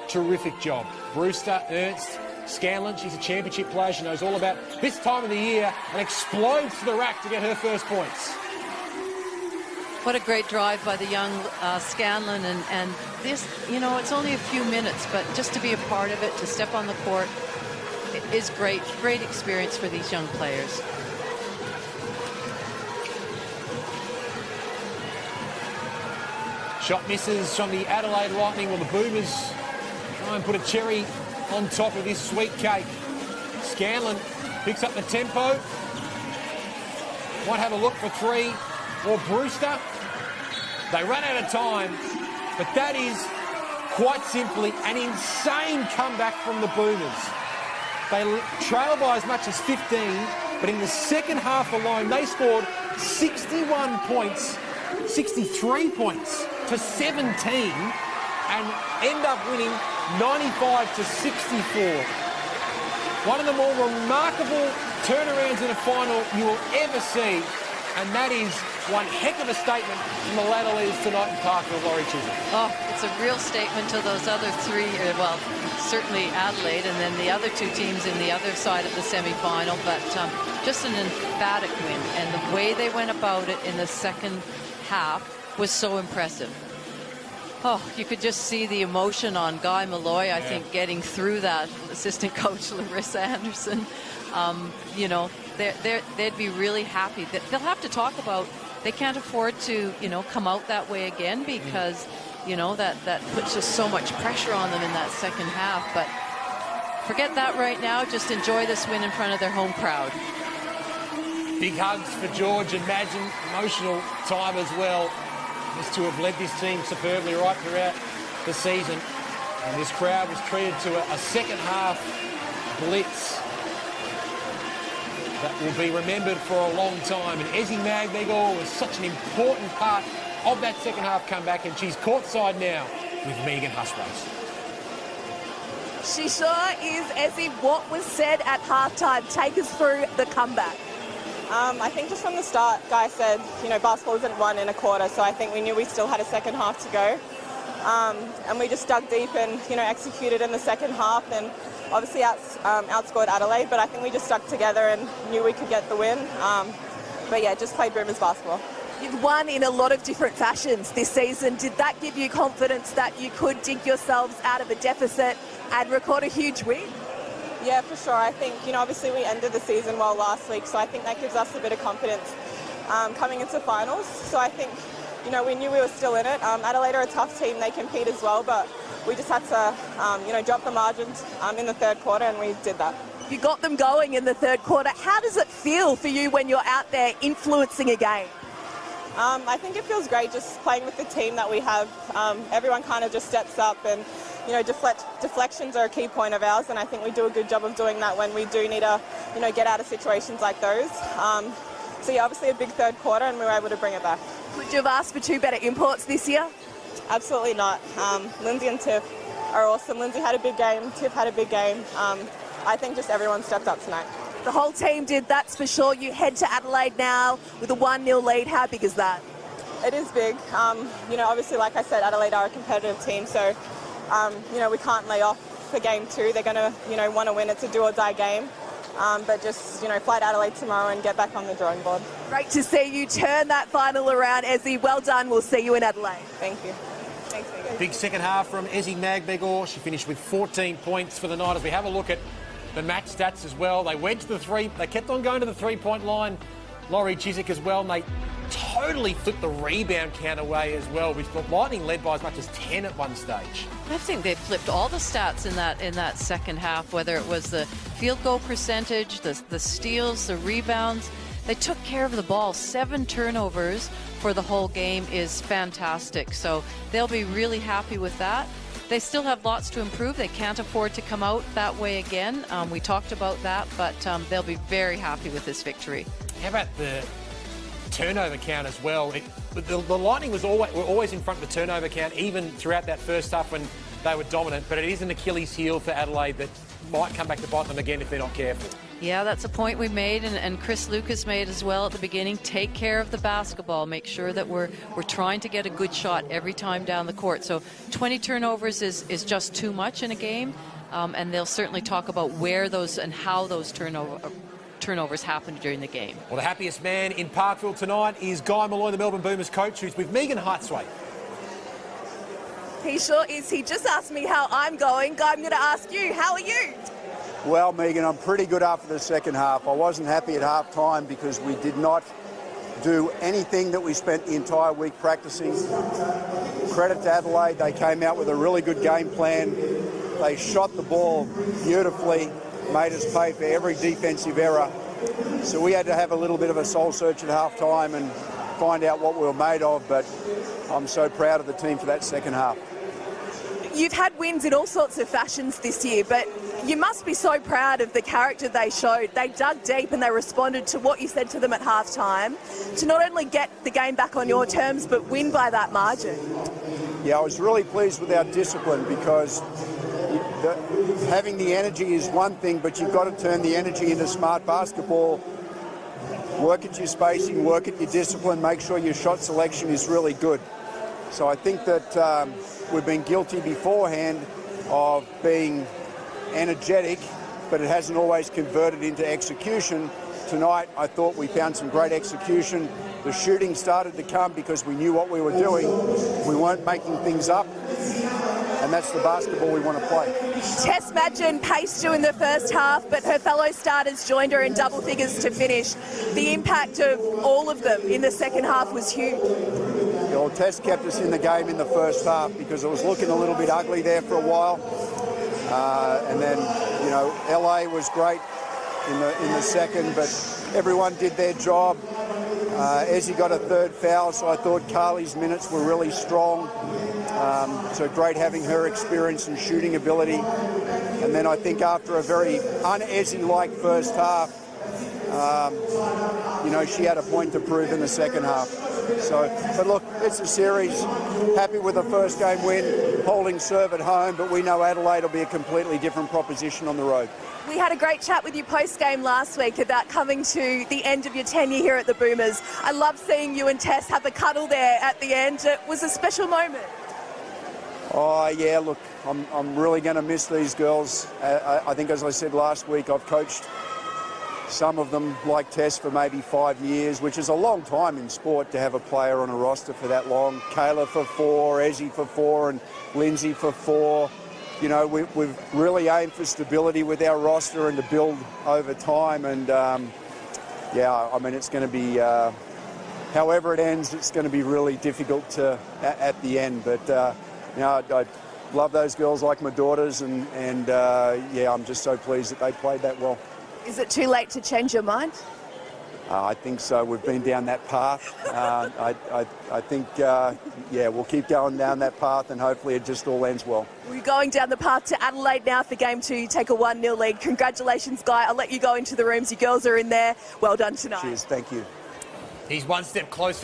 terrific job. Brewster, Ernst, Scanlon, she's a championship player. She knows all about this time of the year and explodes to the rack to get her first points. What a great drive by the young Scanlon. And this, you know, it's only a few minutes, but just to be a part of it, to step on the court, is great. Great experience for these young players. Shot misses from the Adelaide Lightning. Well, the Boomers try and put a cherry on top of this sweet cake. Scanlon picks up the tempo. Might have a look for 3. Or Brewster. They run out of time, but that is quite simply an insane comeback from the Boomers. They trail by as much as 15, but in the second half alone, they scored 61 points, 63 points to 17, and end up winning 95 to 64. One of the more remarkable turnarounds in a final you will ever see, and that is one heck of a statement from the ladder leaders tonight in Parkville, Laurie Chisholm. Oh, it's a real statement to those other 3, well, certainly Adelaide, and then the other 2 teams in the other side of the semi-final, but just an emphatic win, and the way they went about it in the second half was so impressive. Oh, you could just see the emotion on Guy Malloy, I think, getting through that. Assistant coach Larissa Anderson, you know, they'd be really happy. They'll have to talk about, they can't afford to, you know, come out that way again, because, you know, that puts just so much pressure on them in that second half. But forget that right now. Just enjoy this win in front of their home crowd. Big hugs for George and Madgen. Emotional time as well. These two have led this team superbly right throughout the season. And this crowd was treated to a second half blitz that will be remembered for a long time. And Ezzy Magbegor was such an important part of that second half comeback, and she's courtside now with Megan Husbrace. She sure is, Ezzy. What was said at halftime? Take us through the comeback. I think just from the start, Guy said, you know, basketball isn't won in a quarter, so I think we knew we still had a second half to go. And we just dug deep and, you know, executed in the second half, and obviously outscored Adelaide, but I think we just stuck together and knew we could get the win. But yeah, just played Boomers basketball. You've won in a lot of different fashions this season. Did that give you confidence that you could dig yourselves out of a deficit and record a huge win? Yeah, for sure. I think, you know, obviously we ended the season well last week, so I think that gives us a bit of confidence coming into finals. So I think, you know, we knew we were still in it. Adelaide are a tough team. They compete as well, but we just had to, you know, drop the margins in the third quarter, and we did that. You got them going in the third quarter. How does it feel for you when you're out there influencing a game? I think it feels great just playing with the team that we have. Everyone kind of just steps up, and, you know, deflections are a key point of ours, and I think we do a good job of doing that when we do need to, you know, get out of situations like those. So yeah, obviously a big third quarter, and we were able to bring it back. Could you have asked for 2 better imports this year? Absolutely not. Lindsay and Tiff are awesome. Lindsay had a big game. Tiff had a big game. I think just everyone stepped up tonight. The whole team did, that's for sure. You head to Adelaide now with a 1-0 lead. How big is that? It is big. You know, obviously, like I said, Adelaide are a competitive team, so, you know, we can't lay off for game 2. They're going to, you know, want to win. It's a do-or-die game. But just, you know, fly to Adelaide tomorrow and get back on the drawing board. Great to see you turn that final around, Ezzy. Well done. We'll see you in Adelaide. Thank you. Thanks, Megan. Big second half from Ezzy Magbegor. She finished with 14 points for the night. As we have a look at the match stats as well, they wedged the 3. They kept on going to the 3-point line Laurie Chiswick as well, and they totally flipped the rebound count away as well, which the Lightning led by as much as 10 at one stage. I think they flipped all the stats in that second half, whether it was the field goal percentage, the steals, the rebounds. They took care of the ball. 7 turnovers for the whole game is fantastic. So they'll be really happy with that. They still have lots to improve. They can't afford to come out that way again. We talked about that, but they'll be very happy with this victory. How about the turnover count as well? The Lightning were always in front of the turnover count, even throughout that first half when they were dominant, but it is an Achilles heel for Adelaide that might come back to bite them again if they're not careful. Yeah, that's a point we made, and Chris Lucas made as well at the beginning. Take care of the basketball. Make sure that we're trying to get a good shot every time down the court. So 20 turnovers is just too much in a game, and they'll certainly talk about where those and how those turnovers happened during the game. Well, the happiest man in Parkville tonight is Guy Malloy, the Melbourne Boomers coach, who's with Megan Hartswaite. He sure is. He just asked me how I'm going. Guy, I'm going to ask you, how are you? Well, Megan, I'm pretty good after the second half. I wasn't happy at half-time because we did not do anything that we spent the entire week practicing. Credit to Adelaide, they came out with a really good game plan. They shot the ball beautifully, made us pay for every defensive error. So we had to have a little bit of a soul search at half-time and find out what we were made of, but I'm so proud of the team for that second half. You've had wins in all sorts of fashions this year, but you must be so proud of the character they showed. They dug deep and they responded to what you said to them at halftime to not only get the game back on your terms, but win by that margin. Yeah, I was really pleased with our discipline because having the energy is one thing, but you've got to turn the energy into smart basketball. Work at your spacing, work at your discipline, make sure your shot selection is really good. So I think that we've been guilty beforehand of being energetic, but it hasn't always converted into execution. Tonight, I thought we found some great execution. The shooting started to come because we knew what we were doing. We weren't making things up, and that's the basketball we want to play. Tess Madgen paced you in the first half, but her fellow starters joined her in double figures to finish. The impact of all of them in the second half was huge. Yeah, well, Tess kept us in the game in the first half because it was looking a little bit ugly there for a while. And then, you know, LA was great in the second, but everyone did their job. Ezzy got a third foul, so I thought Carly's minutes were really strong. So great having her experience and shooting ability. And then I think after a very un-Ezzy-like first half, you know, she had a point to prove in the second half. So, but look, it's a series. Happy with the first game win, holding serve at home, but we know Adelaide will be a completely different proposition on the road. We had a great chat with you post-game last week about coming to the end of your tenure here at the Boomers. I love seeing you and Tess have a cuddle there at the end. It was a special moment. Oh, yeah, look, I'm really going to miss these girls. I think, as I said last week, I've coached some of them, like Tess, for maybe 5 years, which is a long time in sport to have a player on a roster for that long. Kayla for 4, Ezzy for 4, and Lindsay for 4. You know, we've really aimed for stability with our roster and to build over time. And, yeah, I mean, it's going to be, however it ends, it's going to be really difficult at the end. But, you know, I love those girls like my daughters, and yeah, I'm just so pleased that they played that well. Is it too late to change your mind? I think so. We've been down that path. I think, yeah, we'll keep going down that path, and hopefully it just all ends well. We're going down the path to Adelaide now for Game 2. You take a 1-0 lead. Congratulations, Guy. I'll let you go into the rooms. Your girls are in there. Well done tonight. Cheers. Thank you. He's one step closer.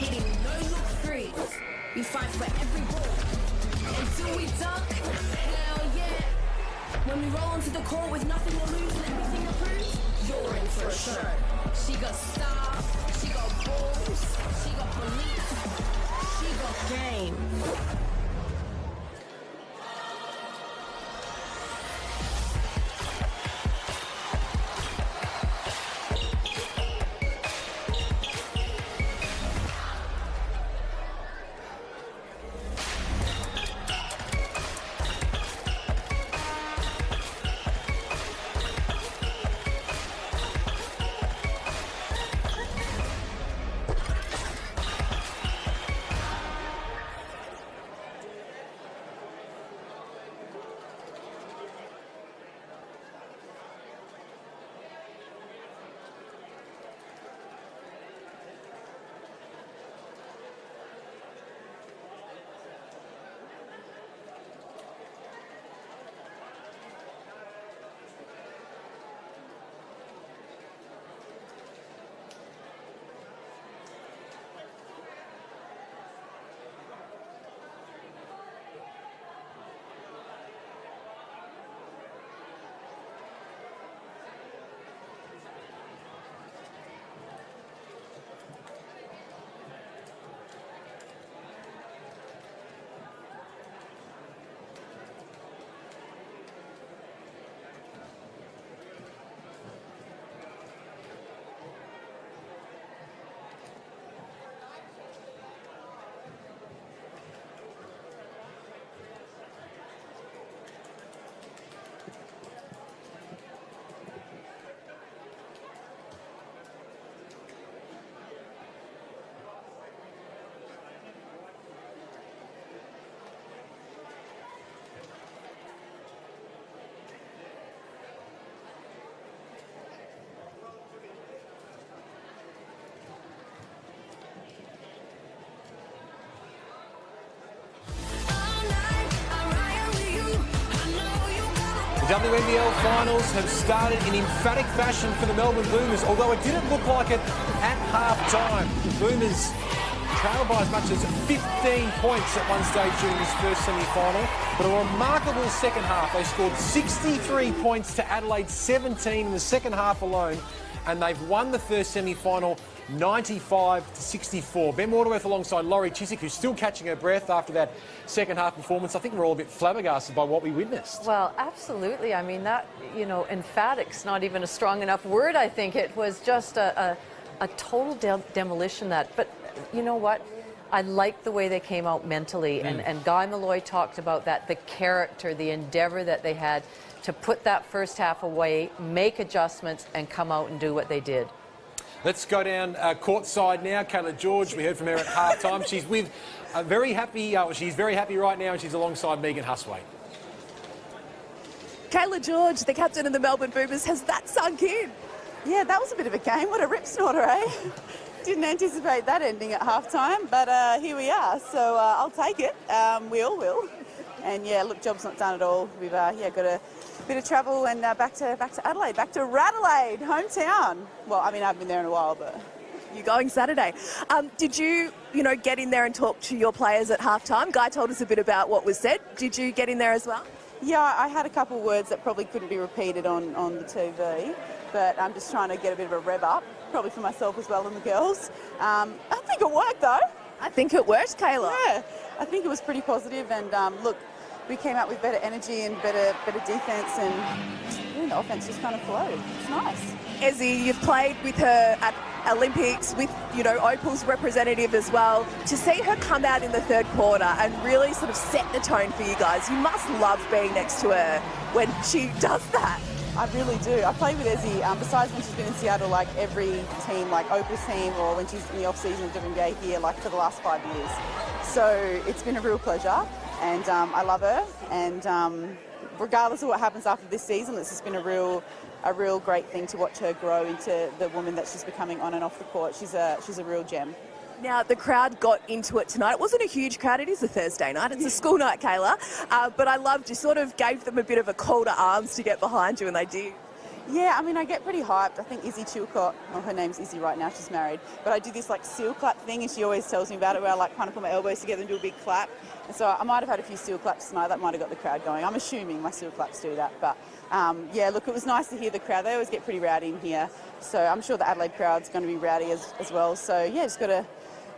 hitting no-look threes. We fight for every ball. Until we dunk, hell yeah. When we roll onto the court with nothing to lose and everything to prove, you're in for a show. She got style, she got balls, she got belief, she got game. The WNBL finals have started in emphatic fashion for the Melbourne Boomers, although it didn't look like it at half-time. The Boomers trailed by as much as 15 points at one stage during this first semi-final, but a remarkable second half. They scored 63 points to Adelaide's 17 in the second half alone, and they've won the first semi-final 95-64. Ben Waterworth alongside Laurie Chiswick, who's still catching her breath after that second half performance. I think we're all a bit flabbergasted by what we witnessed. Well, absolutely. I mean, that, emphatic's not even a strong enough word, I think. It was just a total demolition that. But you know what? I like the way they came out mentally. And Guy Malloy talked about that, the character, the endeavour that they had to put that first half away, make adjustments, and come out and do what they did. Let's go down courtside now. Kayla George, we heard from her at half-time. She's with she's very happy right now, and she's alongside Megan Huswaite. Kayla George, the captain of the Melbourne Boomers, has that sunk in? Yeah, that was a bit of a game. What a rip snorter, eh? Didn't anticipate that ending at half-time, but here we are. So I'll take it. We all will. And yeah, look, job's not done at all. We've got a bit of travel and back to Adelaide, back to Radelaide, hometown. Well, I mean, I haven't been there in a while, but you're going Saturday. Did you get in there and talk to your players at halftime? Guy told us a bit about what was said. Did you get in there as well? Yeah, I had a couple of words that probably couldn't be repeated on the TV, but I'm just trying to get a bit of a rev up, probably for myself as well and the girls. I think it worked though. I think it worked, Kayla. Yeah, I think it was pretty positive, and look, we came out with better energy and better defence, and the offence just kind of flowed. It's nice. Ezzy, you've played with her at Olympics, with Opal's representative as well. To see her come out in the third quarter and really sort of set the tone for you guys, you must love being next to her when she does that. I really do. I played with Ezzy, besides when she's been in Seattle, like every team, like Opal's team, or when she's in the off-season of WNBL here, like for the last 5 years. So it's been a real pleasure. And I love her, and regardless of what happens after this season, it's just been a real great thing to watch her grow into the woman that she's becoming on and off the court. She's a real gem. Now, the crowd got into it tonight. It wasn't a huge crowd. It is a Thursday night. It's a school night, Kayla. But I loved you sort of gave them a bit of a call to arms to get behind you, and they did. Yeah, I mean, I get pretty hyped. I think Izzy Chilcott, well, her name's Izzy right now, she's married, but I do this like seal clap thing, and she always tells me about it, where I like kind of put my elbows together and do a big clap. And so I might have had a few seal claps tonight. That might have got the crowd going. I'm assuming my seal claps do that. But yeah, look, it was nice to hear the crowd. They always get pretty rowdy in here. So I'm sure the Adelaide crowd's going to be rowdy as well. So yeah, just got to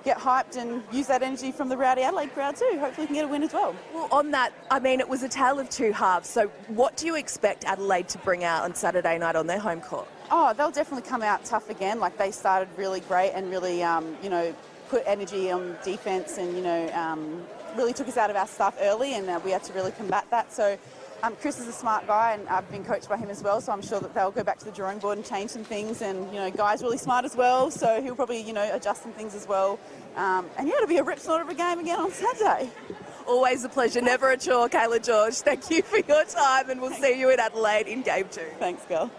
get hyped and use that energy from the rowdy Adelaide crowd too. Hopefully we can get a win as well. Well, on that, I mean, it was a tale of two halves. So what do you expect Adelaide to bring out on Saturday night on their home court? Oh, they'll definitely come out tough again. Like, they started really great and really, you know, put energy on defence and, you know, really took us out of our stuff early, and we had to really combat that. So Chris is a smart guy, and I've been coached by him as well, so I'm sure that they'll go back to the drawing board and change some things. And, you know, Guy's really smart as well, so he'll probably, you know, adjust some things as well. And yeah, it'll be a rip snort of a game again on Saturday. Always a pleasure, never a chore, Kayla George. Thank you for your time, and we'll see you in Adelaide in Game 2. Thanks, girl.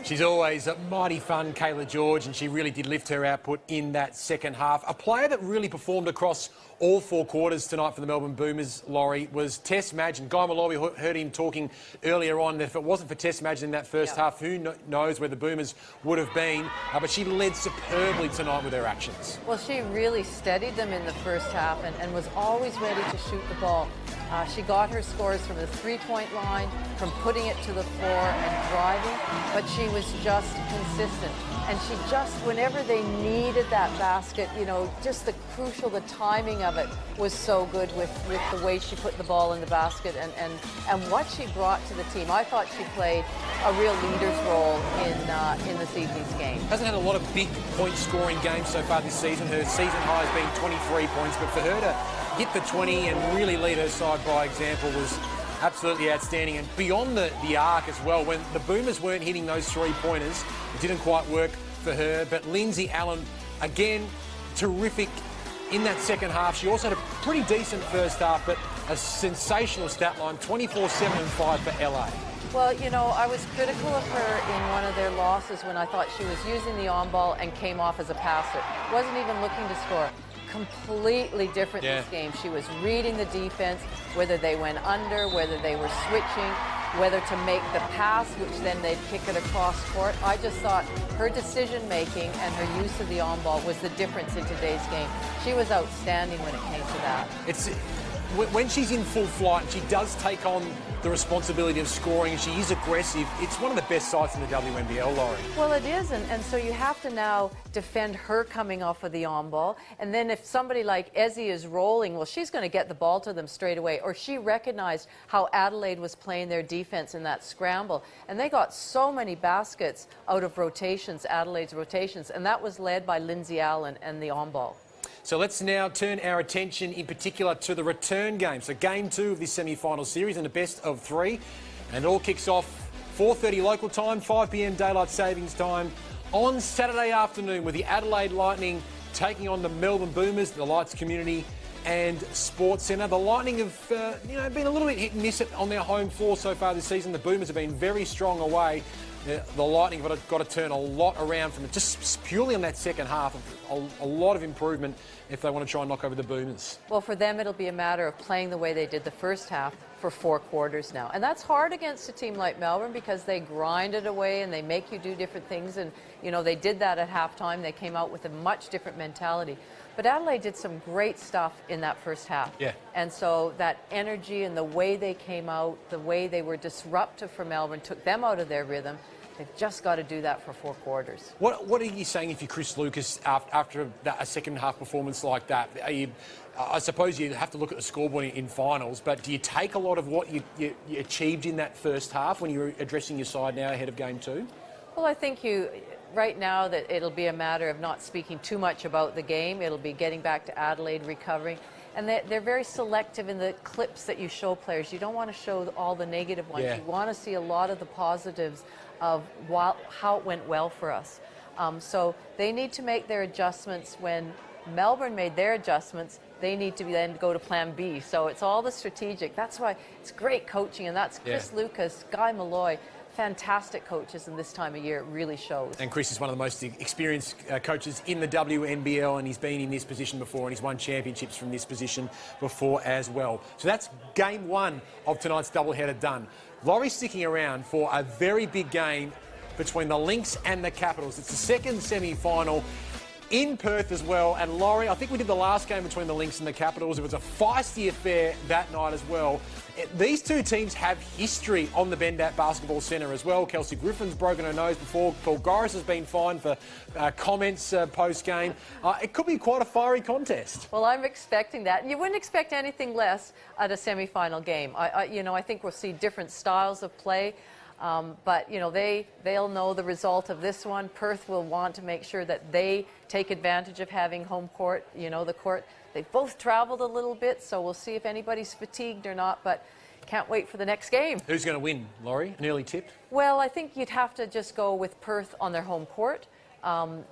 She's always a mighty fun, Kayla George, and she really did lift her output in that second half. A player that really performed across all 4 quarters tonight for the Melbourne Boomers, Laurie, was Tess Madgen. Guy Malloy, we heard him talking earlier on that if it wasn't for Tess Madgen in that first half, who knows where the Boomers would have been. But she led superbly tonight with her actions. Well, she really steadied them in the first half and was always ready to shoot the ball. She got her scores from the three-point line, from putting it to the floor and driving, but she was just consistent. And she just, whenever they needed that basket, you know, just the timing of it was so good with the way she put the ball in the basket and what she brought to the team. I thought she played a real leader's role in this evening's game. Hasn't had a lot of big point-scoring games so far this season. Her season high has been 23 points, but for her to hit the 20 and really lead her side by example was absolutely outstanding. And beyond the arc as well, when the Boomers weren't hitting those three-pointers, it didn't quite work for her. But Lindsay Allen, again, terrific in that second half. She also had a pretty decent first half, but a sensational stat line, 24, 7 and 5 for LA. Well, you know, I was critical of her in one of their losses when I thought she was using the on-ball and came off as a passer. Wasn't even looking to score. Completely different this game. She was reading the defense, whether they went under, whether they were switching, whether to make the pass, which then they'd kick it across court. I just thought her decision-making and her use of the on-ball was the difference in today's game. She was outstanding when it came to that. It's when she's in full flight and she does take on the responsibility of scoring and she is aggressive, it's one of the best sides in the WNBL, Laurie. Well, it is, and so you have to now defend her coming off of the on-ball. And then if somebody like Ezzy is rolling, well, she's going to get the ball to them straight away. Or she recognized how Adelaide was playing their defense in that scramble. And they got so many baskets out of rotations, Adelaide's rotations, and that was led by Lindsay Allen and the on-ball. So let's now turn our attention in particular to the return game. So game 2 of this semi-final series and a best of 3. And it all kicks off 4:30 local time, 5 p.m. daylight savings time on Saturday afternoon with the Adelaide Lightning taking on the Melbourne Boomers, the Lights Community and Sports Centre. The Lightning have been a little bit hit and miss on their home floor so far this season. The Boomers have been very strong away. The Lightning have got to turn a lot around from it, just purely on that second half. A lot of improvement if they want to try and knock over the Boomers. Well, for them, it'll be a matter of playing the way they did the first half for 4 quarters now. And that's hard against a team like Melbourne because they grind it away and they make you do different things. And, you know, they did that at halftime. They came out with a much different mentality. But Adelaide did some great stuff in that first half. Yeah. And so that energy and the way they came out, the way they were disruptive for Melbourne, took them out of their rhythm. They've just got to do that for 4 quarters. What are you saying if you're Chris Lucas after a second half performance like that? I suppose you have to look at the scoreboard in finals, but do you take a lot of what you achieved in that first half when you're addressing your side now ahead of game 2? Well, I think right now that it'll be a matter of not speaking too much about the game. It'll be getting back to Adelaide, recovering. And they're very selective in the clips that you show players. You don't want to show all the negative ones. Yeah. You want to see a lot of the positives of how it went well for us. So they need to make their adjustments. When Melbourne made their adjustments, they need to then go to plan B. So it's all the strategic. That's why it's great coaching, and that's Chris Lucas, Guy Malloy. Fantastic coaches, and this time of year it really shows. And Chris is one of the most experienced coaches in the WNBL, and he's been in this position before, and he's won championships from this position before as well. So that's game 1 of tonight's doubleheader done. Laurie's sticking around for a very big game between the Lynx and the Capitals. It's the second semi-final in Perth as well. And Laurie, I think we did the last game between the Lynx and the Capitals. It was a feisty affair that night as well. These two teams have history on the Bendat Basketball Centre as well. Kelsey Griffin's broken her nose before. Paul Goris has been fined for comments post-game. It could be quite a fiery contest. Well, I'm expecting that. You wouldn't expect anything less at a semi-final game. I think we'll see different styles of play. But, you know, they'll know the result of this one. Perth will want to make sure that they take advantage of having home court, you know, the court. They've both traveled a little bit, so we'll see if anybody's fatigued or not, but can't wait for the next game. Who's going to win, Laurie? An early tip? Well, I think you'd have to just go with Perth on their home court. Having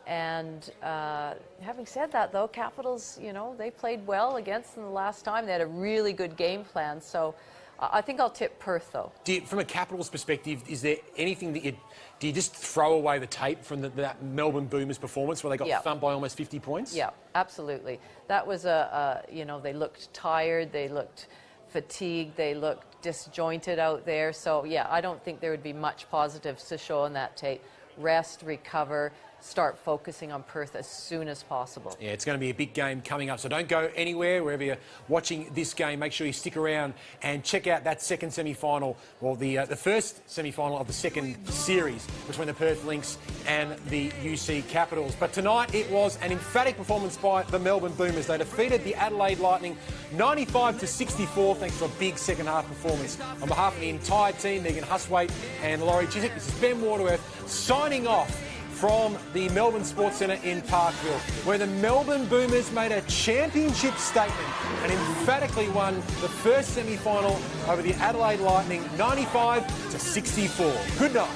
said that, though, Capitals, you know, they played well against them the last time. They had a really good game plan, so I think I'll tip Perth, though. From a Capitals perspective, is there anything that do you just throw away the tape from that Melbourne Boomers performance where they got thumped by almost 50 points? Yeah, absolutely. That was you know, they looked tired, they looked fatigued, they looked disjointed out there. So, yeah, I don't think there would be much positives to show on that tape. Rest, recover, start focusing on Perth as soon as possible. Yeah, it's going to be a big game coming up, so don't go anywhere. Wherever you're watching this game, make sure you stick around and check out that second semi-final, or the first semi-final of the second series between the Perth Lynx and the UC Capitals. But tonight it was an emphatic performance by the Melbourne Boomers. They defeated the Adelaide Lightning 95-64 thanks to a big second half performance. On behalf of the entire team, Megan Huswaite and Laurie Chiswick, this is Ben Waterworth signing off from the Melbourne Sports Centre in Parkville, where the Melbourne Boomers made a championship statement and emphatically won the first semi-final over the Adelaide Lightning 95-64. Good night.